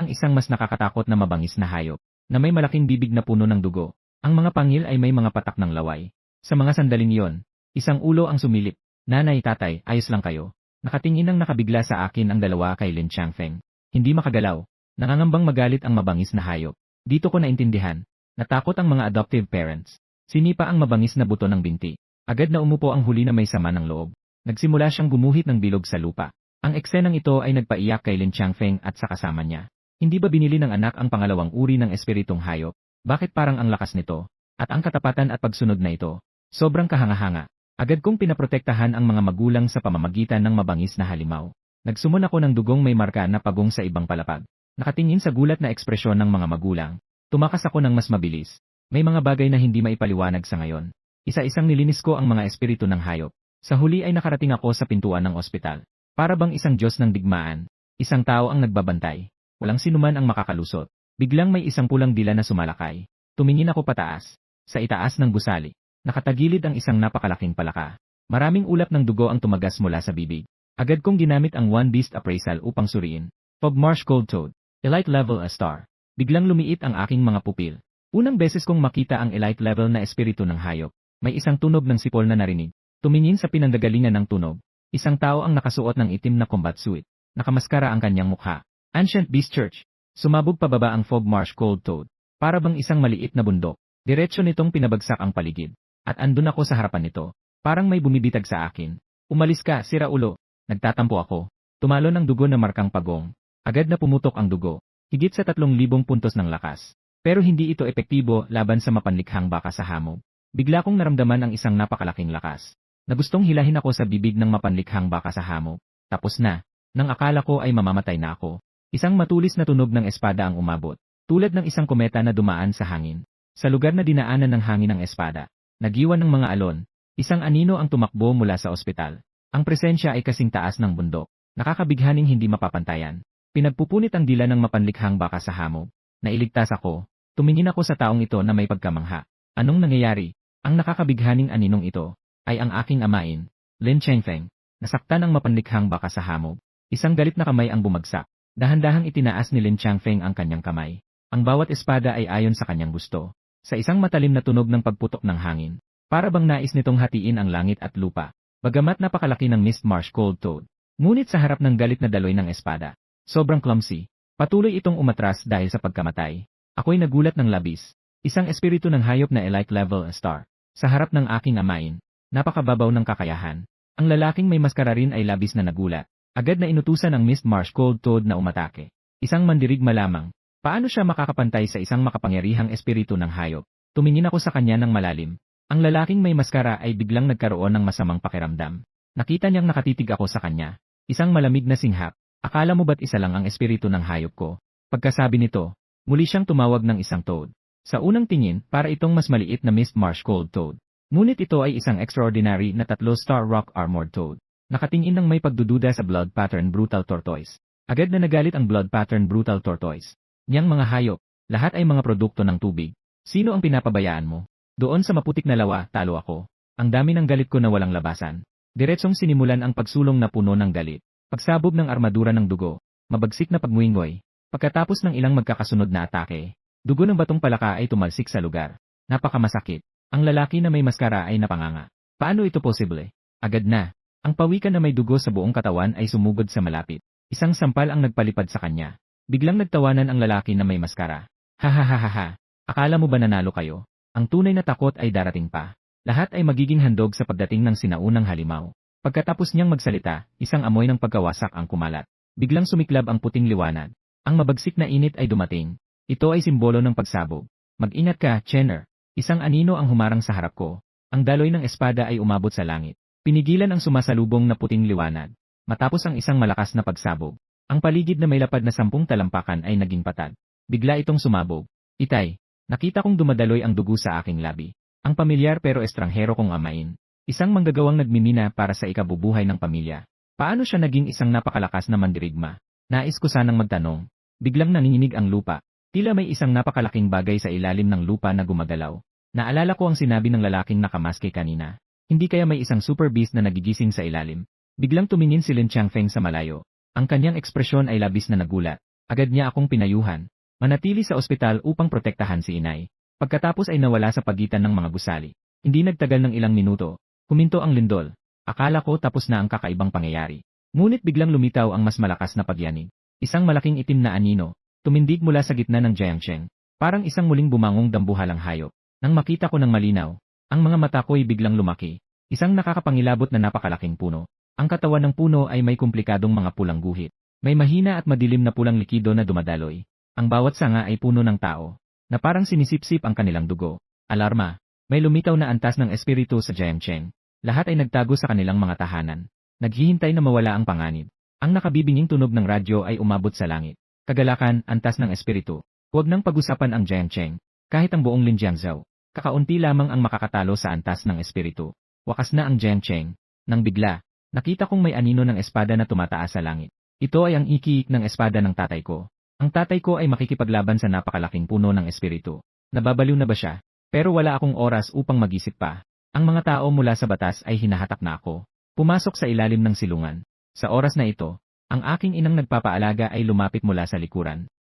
ang isang mas nakakatakot na mabangis na hayop, na may malaking bibig na puno ng dugo. Ang mga pangil ay may mga patak ng laway. Sa mga sandaling iyon, isang ulo ang sumilip. Nanay, tatay, ayos lang kayo. Nakatingin ang nakabigla sa akin ang dalawa kay Lin Changfeng. Hindi makagalaw. Nangangambang magalit ang mabangis na hayop. Dito ko naintindihan. Natakot ang mga adoptive parents. Sinipa ang mabangis na buto ng binti. Agad na umupo ang huli na may sama ng loob. Nagsimula siyang gumuhit ng bilog sa lupa. Ang eksenang ito ay nagpaiyak kay Lin Changfeng at sa kasama niya. Hindi ba binili ng anak ang pangalawang uri ng espiritong hayop? Bakit parang ang lakas nito? At ang katapatan at pagsunod na ito? Sobrang kahanga-hanga. Agad kong pinaprotektahan ang mga magulang sa pamamagitan ng mabangis na halimaw. Nagsumon ako ng dugong may marka na pagong sa ibang palapag. Nakatingin sa gulat na ekspresyon ng mga magulang. Tumakas ako ng mas mabilis. May mga bagay na hindi maipaliwanag sa ngayon. Isa-isang nilinis ko ang mga espiritu ng hayop. Sa huli ay nakarating ako sa pintuan ng ospital. Para bang isang Diyos ng digmaan. Isang tao ang nagbabantay. Walang sinuman ang makakalusot. Biglang may isang pulang dila na sumalakay. Tumingin ako pataas. Sa itaas ng gusali, nakatagilid ang isang napakalaking palaka. Maraming ulap ng dugo ang tumagas mula sa bibig. Agad kong ginamit ang One Beast Appraisal upang suriin. Fogmarsh Gold Toad. Elite Level A Star. Biglang lumiit ang aking mga pupil. Unang beses kong makita ang elite level na espiritu ng hayop. May isang tunog ng sipol na narinig. Tumingin sa pinanggagalingan ng tunog. Isang tao ang nakasuot ng itim na combat suit. Nakamaskara ang kanyang mukha. Ancient Beast Church. Sumabog pababa ang Fogmarsh Gold Toad. Para bang isang maliit na bundok. Diretso nitong pinabagsak ang paligid. At andun ako sa harapan nito. Parang may bumibitag sa akin. Umalis ka, sira ulo. Nagtatampo ako. Tumalo ng dugo na markang pagong. Agad na pumutok ang dugo. Higit sa 3,000 puntos ng lakas. Pero hindi ito epektibo laban sa mapanlikhang baka sa hamog. Bigla kong naramdaman ang isang napakalaking lakas. Na gustong hilahin ako sa bibig ng mapanlikhang baka sa hamog. Tapos na. Nang akala ko ay mamamatay na ako. Isang matulis na tunog ng espada ang umabot. Tulad ng isang kometa na dumaan sa hangin. Sa lugar na dinaanan ng hangin ng espada. Nagiwan ng mga alon. Isang anino ang tumakbo mula sa ospital. Ang presensya ay kasing taas ng bundok. Nakakabighaning hindi mapapantayan. Pinagpupunit ang dila ng mapanlikhang baka sa hamog. Nailigtas ako. Tumingin ako sa taong ito na may pagkamangha. Anong nangyayari? Ang nakakabighaning aninong ito ay ang aking amain, Lin Changfeng. Nasaktan ang mapanlikhang baka sa hamog. Isang galit na kamay ang bumagsak. Dahan-dahang itinaas ni Lin Changfeng ang kanyang kamay. Ang bawat espada ay ayon sa kanyang gusto. Sa isang matalim na tunog ng pagputok ng hangin, Para bang nais nitong hatiin ang langit at lupa. Bagamat napakalaki ng Mistmarsh Cold Toad, ngunit sa harap ng galit na daloy ng espada, sobrang clumsy. Patuloy itong umatras dahil sa pagkamatay. Ako'y nagulat ng labis. Isang espiritu ng hayop na elite level star. Sa harap ng aking amain, napakababaw ng kakayahan. Ang lalaking may maskara rin ay labis na nagulat. Agad na inutusan ang Mistmarsh Cold Toad na umatake. Isang mandirigma lamang. Paano siya makakapantay sa isang makapangyarihang espiritu ng hayop? Tumingin ako sa kanya ng malalim. Ang lalaking may maskara ay biglang nagkaroon ng masamang pakiramdam. Nakita niyang nakatitig ako sa kanya. Isang malamig na singhap. Akala mo ba't isa lang ang espiritu ng hayop ko? Pagkasabi nito, muli siyang tumawag ng isang toad. Sa unang tingin, para itong mas maliit na Mistmarsh Cold Toad. Ngunit ito ay isang extraordinary na 3-star rock armored toad. Nakatingin ng may pagdududa sa Blood Pattern Brutal Tortoise. Agad na nagalit ang Blood Pattern Brutal Tortoise. Niyang mga hayop, lahat ay mga produkto ng tubig. Sino ang pinapabayaan mo? Doon sa maputik na lawa, talo ako. Ang dami ng galit ko na walang labasan. Diretsong sinimulan ang pagsulong na puno ng galit. Pagsabog ng armadura ng dugo, mabagsik na pagmuingoy. Pagkatapos ng ilang magkakasunod na atake, dugo ng batong palaka ay tumalsik sa lugar. Napakamasakit. Ang lalaki na may maskara ay napanganga. Paano ito posible? Agad na. Ang pawikan na may dugo sa buong katawan ay sumugod sa malapit. Isang sampal ang nagpalipad sa kanya. Biglang nagtawanan ang lalaki na may maskara. Ha. Akala mo ba nanalo kayo? Ang tunay na takot ay darating pa. Lahat ay magiging handog sa pagdating ng sinaunang halimaw. Pagkatapos niyang magsalita, isang amoy ng pagkawasak ang kumalat. Biglang sumiklab ang puting liwanag. Ang mabagsik na init ay dumating. Ito ay simbolo ng pagsabog. Mag-ingat ka, Chenner. Isang anino ang humarang sa harap ko. Ang daloy ng espada ay umabot sa langit. Pinigilan ang sumasalubong na puting liwanag. Matapos ang isang malakas na pagsabog, ang paligid na may lapad na 10 talampakan ay naging patag. Bigla itong sumabog. Itay, nakita kong dumadaloy ang dugo sa aking labi. Ang pamilyar pero estranghero kong amain. Isang manggagawang nagmimina para sa ikabubuhay ng pamilya. Paano siya naging isang napakalakas na mandirigma? Nais ko sanang magtanong. Biglang nanginginig ang lupa. Tila may isang napakalaking bagay sa ilalim ng lupa na gumagalaw. Naalala ko ang sinabi ng lalaking nakamaske kanina. Hindi kaya may isang super beast na nagigising sa ilalim? Biglang tumingin si Lin Changfeng sa malayo. Ang kanyang ekspresyon ay labis na nagulat. Agad niya akong pinayuhan. Manatili sa ospital upang protektahan si inay. Pagkatapos ay nawala sa pagitan ng mga gusali. Hindi nagtagal ng ilang minuto. Huminto ang lindol. Akala ko tapos na ang kakaibang pangyayari. Ngunit biglang lumitaw ang mas malakas na pagyanig. Isang malaking itim na anino, tumindig mula sa gitna ng Jiangcheng. Parang isang muling bumangong dambuhalang hayop. Nang makita ko ng malinaw, ang mga mata ko'y biglang lumaki. Isang nakakapangilabot na napakalaking puno. Ang katawan ng puno ay may komplikadong mga pulang guhit. May mahina at madilim na pulang likido na dumadaloy. Ang bawat sanga ay puno ng tao, na parang sinisipsip ang kanilang dugo. Alarma! May lumitaw na antas ng espiritu sa Jiangcheng. Lahat ay nagtago sa kanilang mga tahanan. Naghihintay na mawala ang panganib. Ang nakabibinging tunog ng radyo ay umabot sa langit. Kagalakan, antas ng espiritu. Huwag nang pag-usapan ang Jiangcheng. Kahit ang buong Linjiangzhou. Kakaunti lamang ang makakatalo sa antas ng espiritu. Wakas na ang Jiangcheng. Nang bigla, nakita kong may anino ng espada na tumataas sa langit. Ito ay ang ikiik ng espada ng tatay ko. Ang tatay ko ay makikipaglaban sa napakalaking puno ng espiritu. Nababaliw na ba siya? Pero wala akong oras upang mag-isip pa. Ang mga tao mula sa batas ay hinahatak na ako. Pumasok sa ilalim ng silungan. Sa oras na ito, ang aking inang nagpapaalaga ay lumapit mula sa likuran.